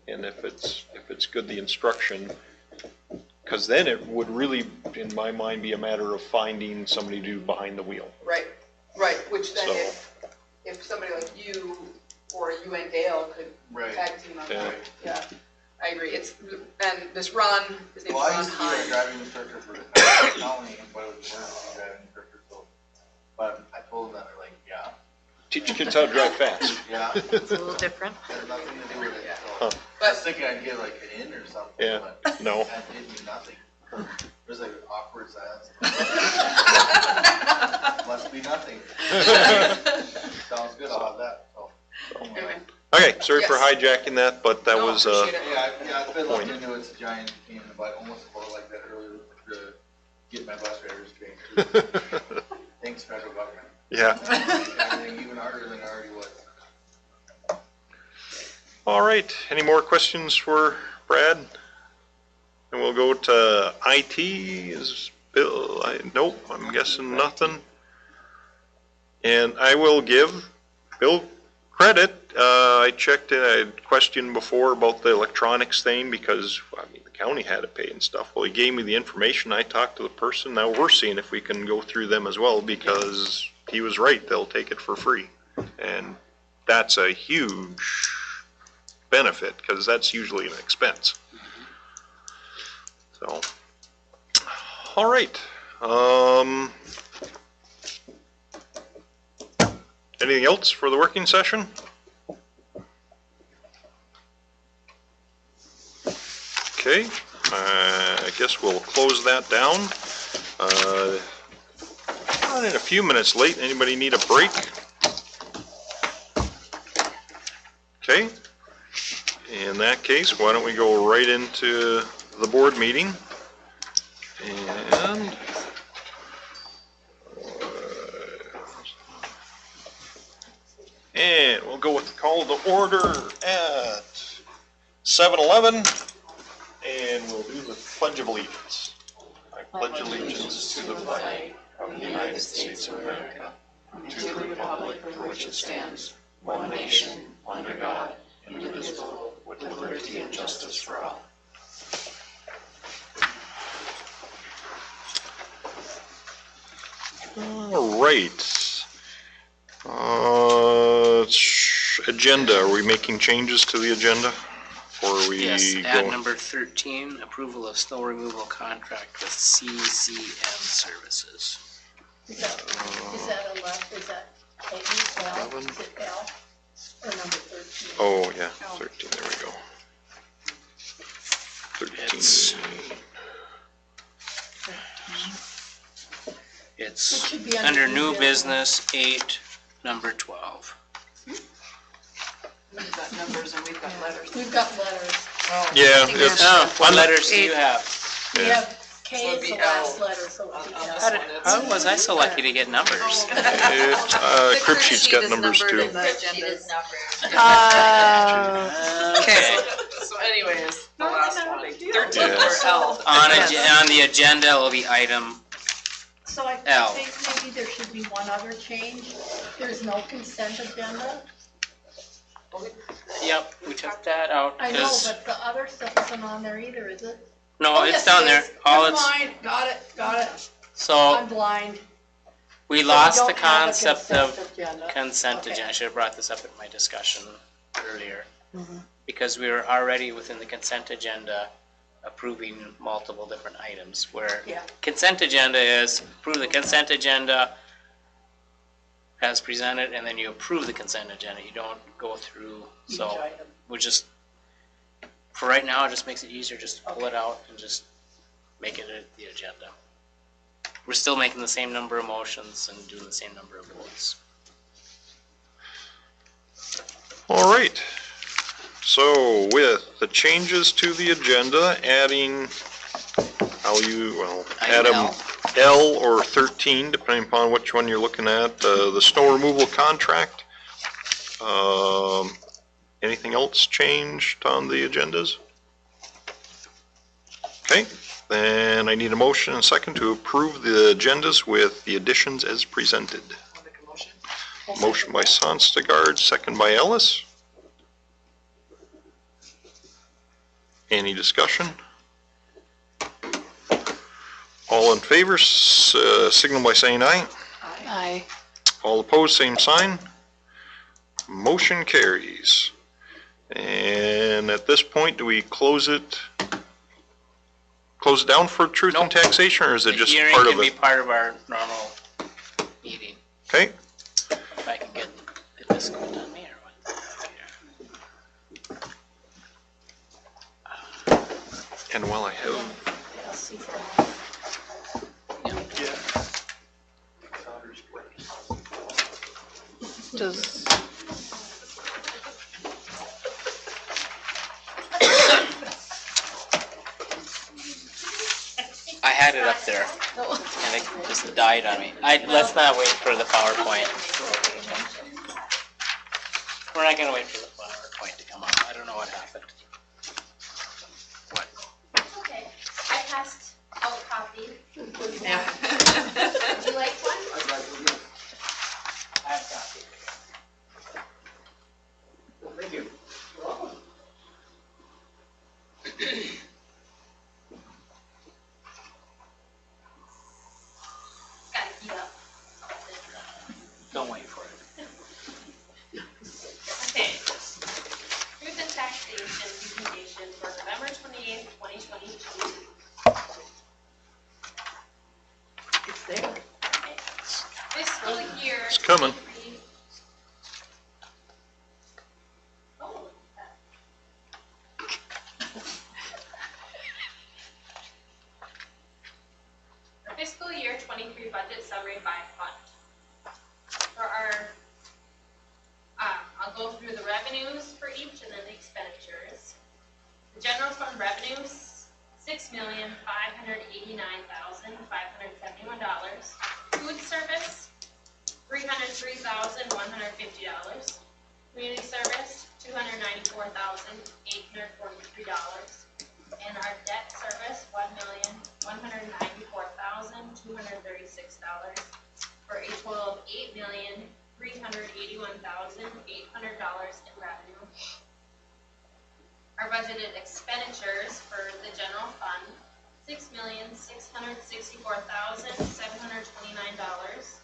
and if it's good, the instruction. Because then it would really, in my mind, be a matter of finding somebody to do behind the wheel. Right, which then So- if somebody like you or you and Dale could Right. tag team on Yeah. that, yeah, I agree. And this Ron, his name's Well, I Ron used to be a Hine. driving instructor for the county, but I was a driving instructor, so, but I told them that, they're like, yeah, Teach kids how to drive fast. yeah, It's a little different. there's nothing to do with it, Huh. so. I was thinking I'd get like an in or something, Yeah. but No. that did me nothing. There's like awkward silence. Must be nothing. Sounds good, I'll have that, so. Anyway, Okay, sorry for Yes. hijacking that, but that no, was, appreciate it. Yeah, I've been looking into it, it's a giant pain in the butt, almost felt like that earlier to get my bus drivers trained. Thanks, federal government. yeah. Everything even harder than it already was. All right, any more questions for Brad? And we'll go to IT, is Bill, nope, I'm guessing nothing. And I will give Bill credit, I checked it, I had questioned before about the electronics thing, because, I mean, the county had to pay and stuff. Well, he gave me the information, I talked to the person, now we're seeing if we can go through them as well, because he was right, they'll take it for free. And that's a huge benefit, because that's usually an expense. So, all right. Anything else for the working session? Okay, I guess we'll close that down. Running a few minutes late. Anybody need a break? Okay. In that case, why don't we go right into the board meeting? And we'll go with the call to order at 7:11, and we'll do the Pledge of Allegiance. I pledge allegiance to the flag of the United States of America, and to the republic for which it stands, one nation, under God, indivisible, with liberty and justice for all. All right. Agenda, are we making changes to the agenda? Or are we Yes, add going? number 13, approval of snow removal contract with CCN Services. Is that 11, is that Peggy, L, is it L, or number 13? Oh, yeah, 13, there we go. 13. It It's should be under new new business 8, number 12. We've got numbers and we've got letters. We've got letters. Yeah, think it's, Oh, what letters do Eight. you have? We Yeah. have K So it'd is be the last L letter, so on it's this L. How, one. how was I so lucky to get numbers? it, crib sheet's got numbers too. Okay. So anyways, the last one, big deal. 13 Yeah. or L. On the agenda will be item, So I L. think maybe there should be one other change. There's no consent agenda. yep, we took that out I know, because, but the other stuff isn't on there either, is it? no, Oh, it's yes, down it there. is. All Never it's, mind. Got it. so I'm blind. we So lost the don't have a concept of consent agenda. consent Okay. agenda. I should have brought this up in my discussion earlier. Mm-hmm. Because we were already within the consent agenda approving multiple different items, where Yeah. consent agenda is approve the consent agenda as presented, and then you approve the consent agenda. You don't go through, Each so item. we just, for right now, it just makes it easier just to pull it out and just make it the agenda. We're still making the same number of motions and doing the same number of votes. All right. So with the changes to the agenda, adding, Item Item L or 13, depending upon which one you're looking at, the snow removal contract. Anything else changed on the agendas? Okay, Then I need a motion and second to approve the agendas with the additions as presented. I'll make a motion. Motion by Sonstagard, second by Ellis. Any discussion? All in favor, signal by saying aye. Aye. All opposed, same sign. Motion carries. And at this point, do we close it down for truth and Nope. taxation, or is it The just hearing part of can be it? part of our normal meeting, Okay, if I can get the fiscal done there. and while I have, Does, I had it up there, and it just died on me. Let's not wait for the PowerPoint. We're not gonna wait for the PowerPoint to come up. I don't know what happened. What? Okay, I passed out coffee. Yeah. Would you like one? I have copies. Thank you. Gotta heat up. Don't wait for it. Okay. Truth and taxation presentation for November 28th, 2022. It's there. Fiscal year. It's coming. 23 Oh. The fiscal year 23 budget summary by fund. For our, I'll go through the revenues for each and then the expenditures. The general fund revenues, $6,589,571. Food service, $303,150. Community service, $294,843. And our debt service, $1,194,236, for a total of $8,381,800 in revenue. Our budgeted expenditures for the general fund, $6,664,729.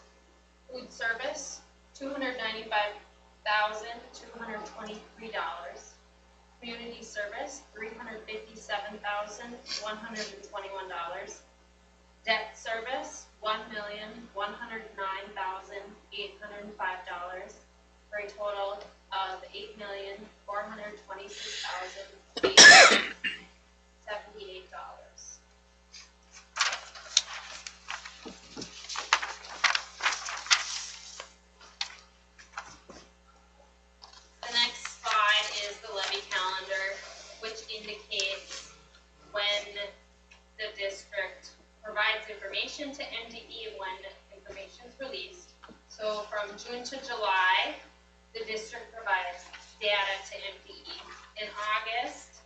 Food service, $295,223. Community service, $357,121. Debt service, $1,109,805, for a total of $8,426,878. The next slide is the levy calendar, which indicates when the district provides information to MDE and when information is released. So from June to July, the district provides data to MDE. In August,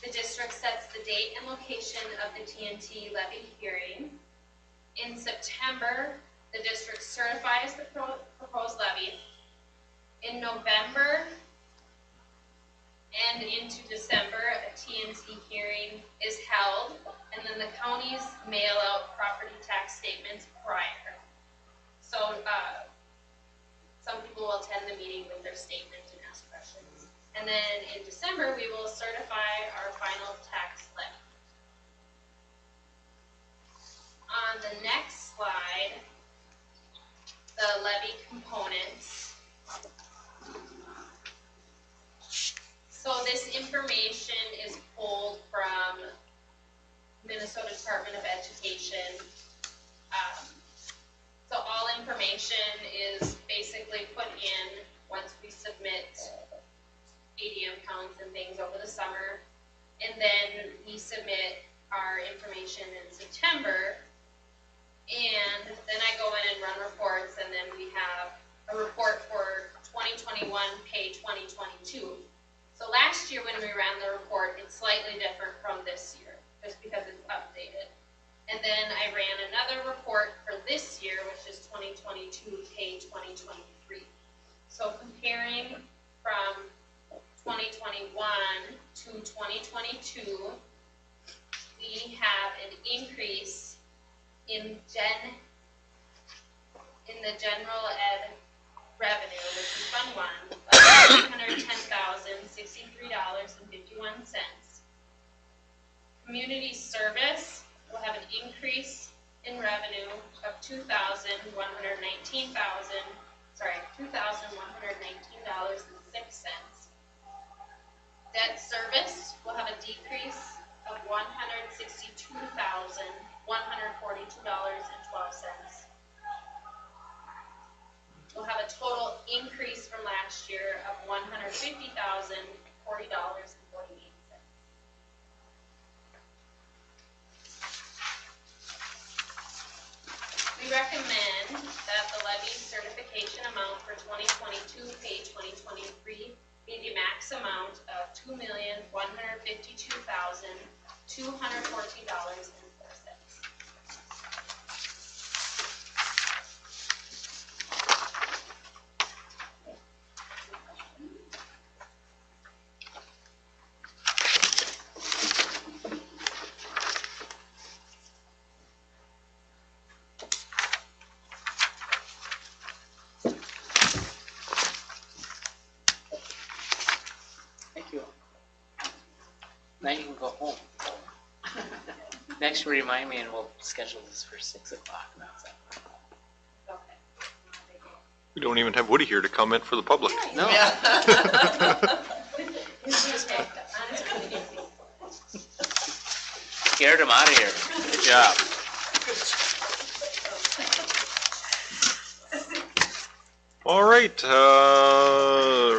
the district sets the date and location of the TNT levy hearing. In September, the district certifies the proposed levy. In November and into December, a TNT hearing is held, and then the counties mail out property tax statements prior. So some people will attend the meeting with their statement and ask questions. And then in December, we will certify our final tax levy. On the next slide, the levy components. So this information is pulled from Minnesota Department of Education. So all information is basically put in once we submit ADM counts and things over the summer. And then we submit our information in September. And then I go in and run reports, and then we have a report for 2021, pay 2022. So last year when we ran the report, it's slightly different from this year. 2022 pay 2023. So comparing from 2021 to 2022, we have an increase in the general ed revenue, which is Fund 1, of $110,063.51. Community service will have an increase in revenue of $2,119.06. Debt service will have a decrease of $162,142.12. We'll have a total increase from last year of $150,040.48. We recommend that the levy certification amount for 2022 pay 2023 be the max amount of $2,152,214.04. Thank you. Now you can go home. Next, remind me and we'll schedule this for 6 o'clock. We don't even have Woody here to comment for the public. No. Scared him out of here. Good job. All right,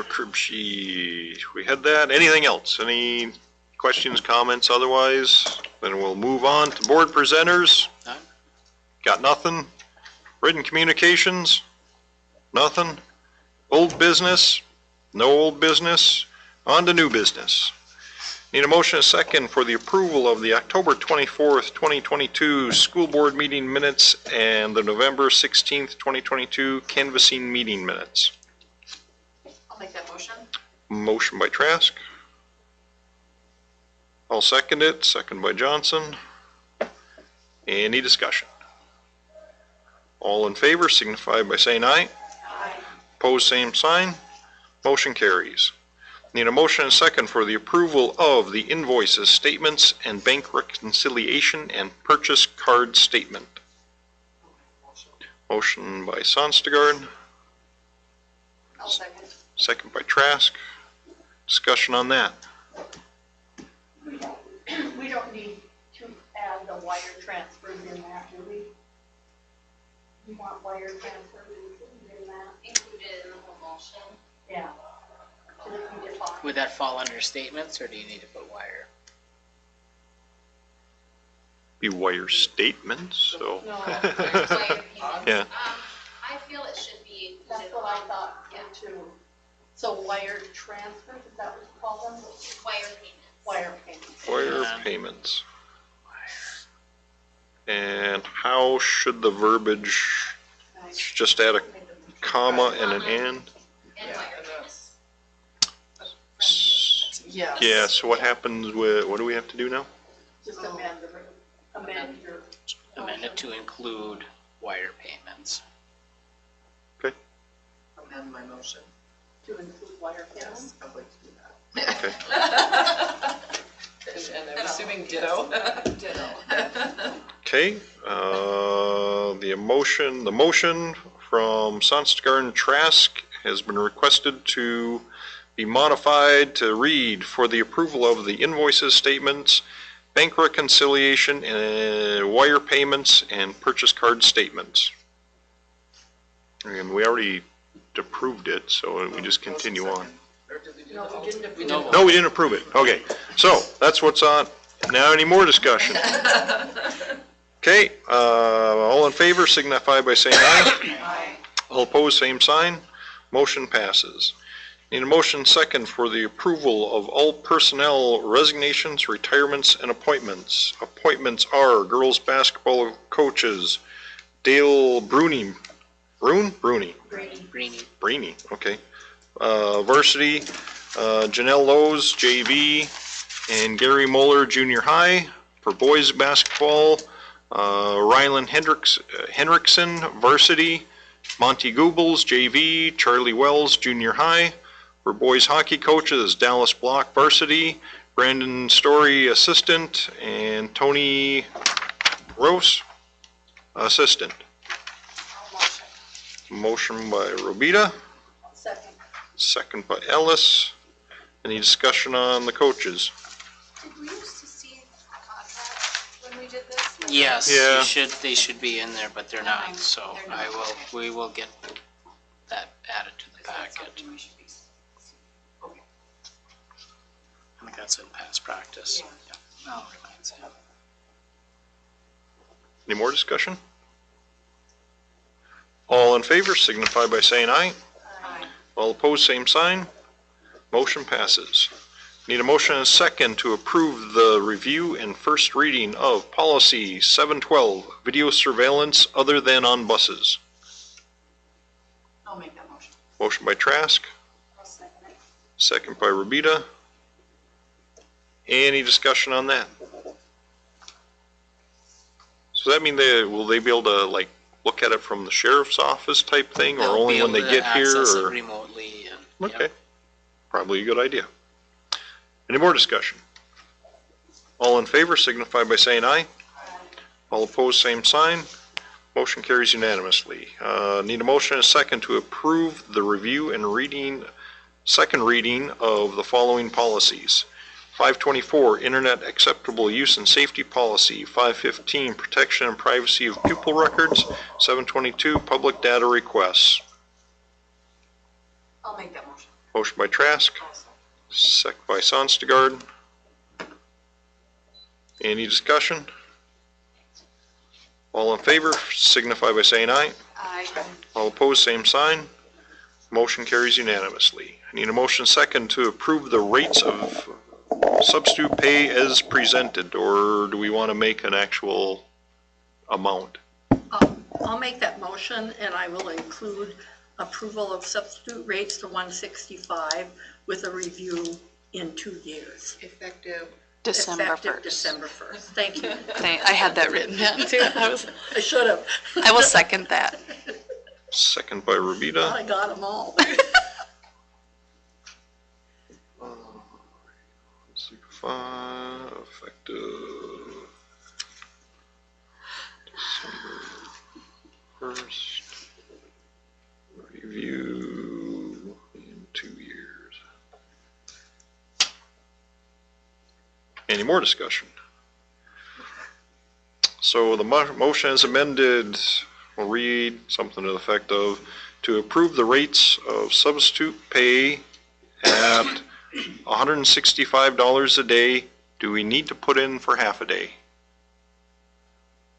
crib sheet, we had that. Anything else? Any questions, comments otherwise? Then we'll move on to board presenters. None. Got nothing? Written communications? Nothing? Old business? No old business? On to new business. Need a motion and a second for the approval of the October 24th, 2022 school board meeting minutes and the November 16th, 2022 canvassing meeting minutes. I'll make that motion. Motion by Trask. I'll second it. Second by Johnson. Any discussion? All in favor signify by saying aye. Aye. Opposed, same sign. Motion carries. Need a motion and a second for the approval of the invoices, statements, and bank reconciliation and purchase card statement. Motion by Sonstegard, I'll second. second by Trask. Discussion on that. We don't need to add the wire transfers in that, do we? You want wire transfers in that? Included in the whole motion. Yeah. So that we define. Would that fall under statements or do you need to put wire? Be wire statements, so. No, Wire payments. Yeah. I feel it should be that's included. what I thought too. So wire transfers, is that what you call them? Wire payments. Wire payments. Wire Yeah. payments. And how should the verbiage, just add a comma and an and? And wire payments. Yes. Yeah, so what happens with, what do we have to do now? Just amend your. Amend it to include wire payments. Amend my motion. To include wire payments? Yes, I'd like to do that. Okay. And I'm assuming ditto. Ditto. Okay, the motion from Sonstegard and Trask has been requested to be modified to read for the approval of the invoices, statements, bank reconciliation, and wire payments, and purchase card statements. And we already approved it, so we just continue on. Or did we do No, the we didn't alternate? approve it. No, we didn't approve it. Okay, so that's what's on. Now any more discussion? Okay, all in favor signify by saying aye. Aye. All opposed, same sign. Motion passes. Need a motion second for the approval of all personnel resignations, retirements, and appointments. Appointments are girls basketball coaches Dale Bruni, Bruni? Greenie. Brini, okay. Varsity, Janelle Lowe's, JV, and Gary Moeller, junior high. For boys basketball, Rylan Hendrickson, varsity, Monty Goobles, JV, Charlie Wells, junior high. For boys hockey coaches, Dallas Block, varsity, Brandon Story, assistant, and Tony Rose, assistant. Motion by Robita, Second. second by Ellis. Any discussion on the coaches? Did we used to see contracts when we did this? Yes, Yeah. they should be in there, but they're not, so They're not. we will get that added to the packet. Something we should be. Okay. I think that's in past practice. Yeah. No, reminds me. Any more discussion? All in favor signify by saying aye. Aye. All opposed, same sign. Motion passes. Need a motion and a second to approve the review and first reading of policy 712, video surveillance other than on buses. I'll make that motion. Motion by Trask, I'll second it. second by Robita. Any discussion on that? So that mean will they be able to like look at it from the sheriff's office type thing, or They'll only be when they able to get here? access it Or remotely and. okay, probably a good idea. Any more discussion? All in favor signify by saying aye. All opposed, same sign. Motion carries unanimously. Need a motion and a second to approve the review and second reading of the following policies. 524, Internet Acceptable Use and Safety Policy. 515, Protection and Privacy of Pupil Records. 722, Public Data Requests. I'll make that motion. Motion by Trask, second by Sonstegard. Any discussion? All in favor signify by saying aye. Aye. All opposed, same sign. Motion carries unanimously. I need a motion second to approve the rates of substitute pay as presented, or do we want to make an actual amount? I'll make that motion, and I will include approval of substitute rates to 165 with a review in 2 years. Effective. December Effective 1st. December 1st. Thank you. I had that written down too. I should have. I will second that. Second by Robita. I got them all. Effective December 1st. Review in 2 years. Any more discussion? So the motion is amended. We'll read something to the effect of to approve the rates of substitute pay at $165 a day. Do we need to put in for half a day?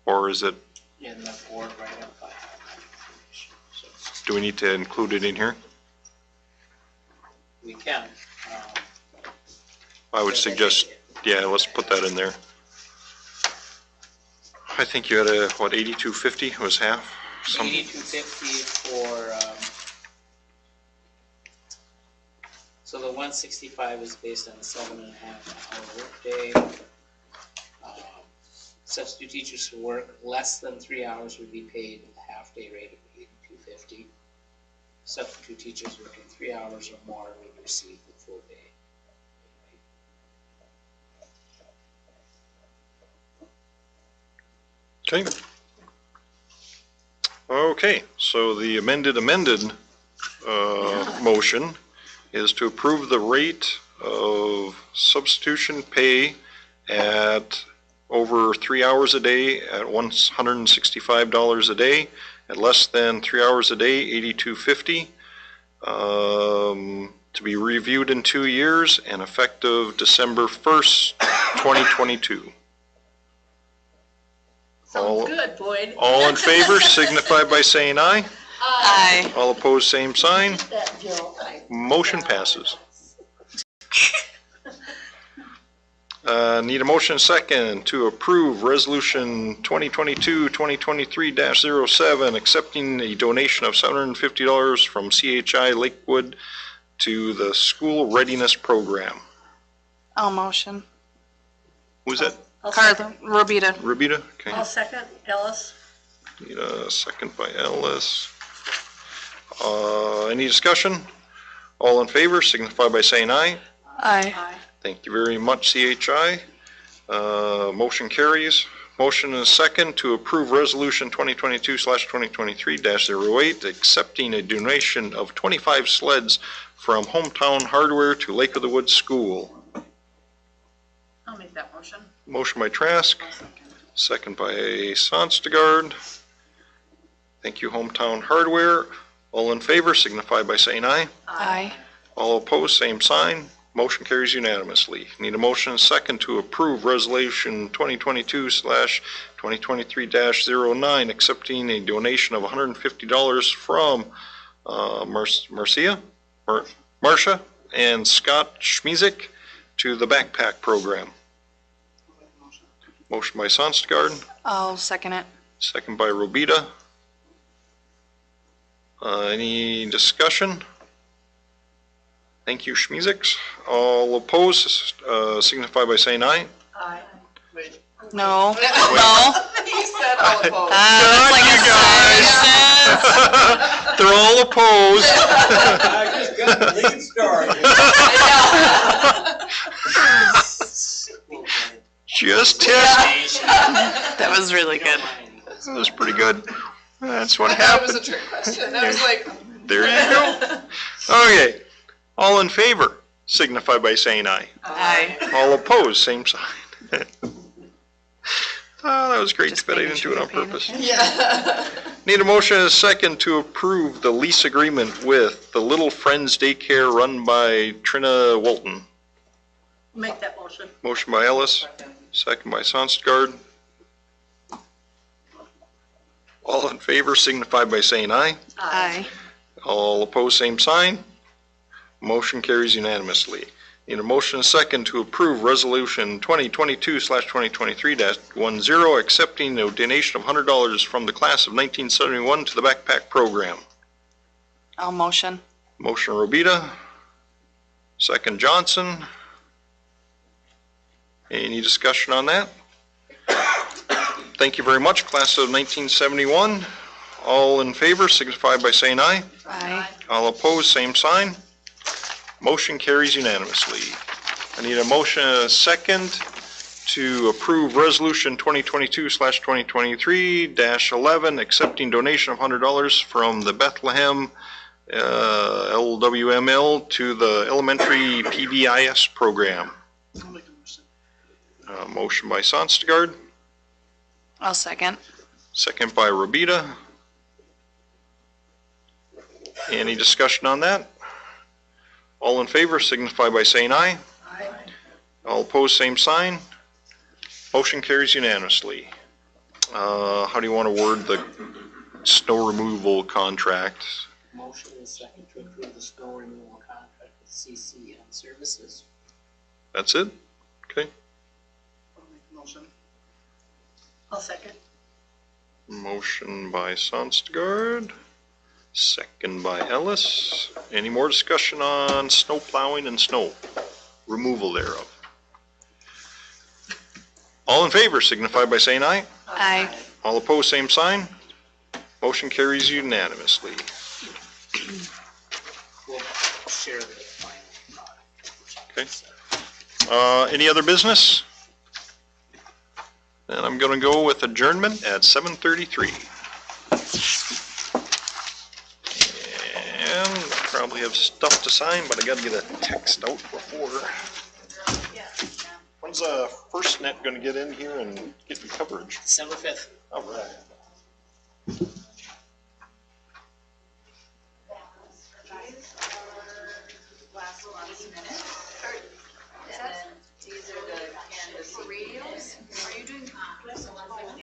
Or is it, In the board write-up, I have that information, so do we need to include it in here? we can. I would suggest, yeah, let's put that in there. I think you had a, what, 82.50 was half? Some- 8250 for, so the 165 is based on a 7.5-hour workday. Substitute teachers who work less than 3 hours would be paid with a half-day rate of 8250. Substitute teachers working 3 hours or more would receive the full day. Okay. Okay, so the amended motion is to approve the rate of substitution pay at over 3 hours a day at $165 a day, at less than 3 hours a day, $82.50, to be reviewed in 2 years and effective December 1st, 2022. Sounds good, Boyd. All in favor signify by saying aye. Aye. All opposed, same sign. That joke. Motion passes. Need a motion second to approve Resolution 2022-2023-07, accepting a donation of $750 from CHI Lakewood to the School Readiness Program. I'll motion. Who's that? I'll Carla, second. Robita. Rubita? Okay. I'll second, Ellis. Need a second by Ellis. Any discussion? All in favor signify by saying aye. Aye. Thank you very much, CHI. Motion carries. Motion is second to approve Resolution 2022/2023-08, accepting a donation of 25 sleds from Hometown Hardware to Lake of the Woods School. I'll make that motion. Motion by Trask, I'll second. second by Sonstegard. Thank you, Hometown Hardware. All in favor signify by saying aye. Aye. All opposed, same sign. Motion carries unanimously. Need a motion second to approve Resolution 2022/2023-09, accepting a donation of $150 from Marcia and Scott Schmizik to the backpack program. Motion by Sonstegard, I'll second it. second by Robita. Any discussion? Thank you, Schmiziks. All opposed, signify by saying aye. Aye. No. No. He said all opposed. It's like a They're all opposed. I just got the lead start. Just test. That was really good. That was pretty good. That's what I thought it was happened. a trick question. I was like, There you go. Okay. All in favor, signify by saying aye. Aye. All opposed, same sign. Oh, that was great, Just but I making didn't do sure it on you're paying purpose. attention. yeah. Need a motion and a second to approve the lease agreement with the Little Friends Daycare run by Trina Walton. Make that motion. Motion by Ellis, second by Sonstegard. All in favor signify by saying aye. Aye. All opposed, same sign. Motion carries unanimously. Need a motion and a second to approve Resolution 2022/2023-10, accepting a donation of $100 from the class of 1971 to the backpack program. I'll motion. Motion Robita, second Johnson. Any discussion on that? Thank you very much, class of 1971. All in favor signify by saying aye. Aye. All opposed, same sign. Motion carries unanimously. I need a motion and a second to approve Resolution 2022/2023-11, accepting donation of $100 from the Bethlehem LWML to the elementary PBIS program. I'll make a motion. Motion by Sonstegard, I'll second. second by Robita. Any discussion on that? All in favor signify by saying aye. Aye. All opposed, same sign. Motion carries unanimously. How do you want to word the snow removal contract? Motion is second to approve the snow removal contract with CCM Services. That's it? Okay. I'll make a motion. I'll second. Motion by Sonstegard, second by Ellis. Any more discussion on snow plowing and snow removal thereof? All in favor signify by saying aye. Aye. All opposed, same sign. Motion carries unanimously. We'll share the final product. Okay. Any other business? Then I'm going to go with adjournment at 7:33. And I probably have stuff to sign, but I got to get a text out before. When's FirstNet going to get in here and get me coverage? December 5th. All right. Last month's minutes. And then these are the canvas radios.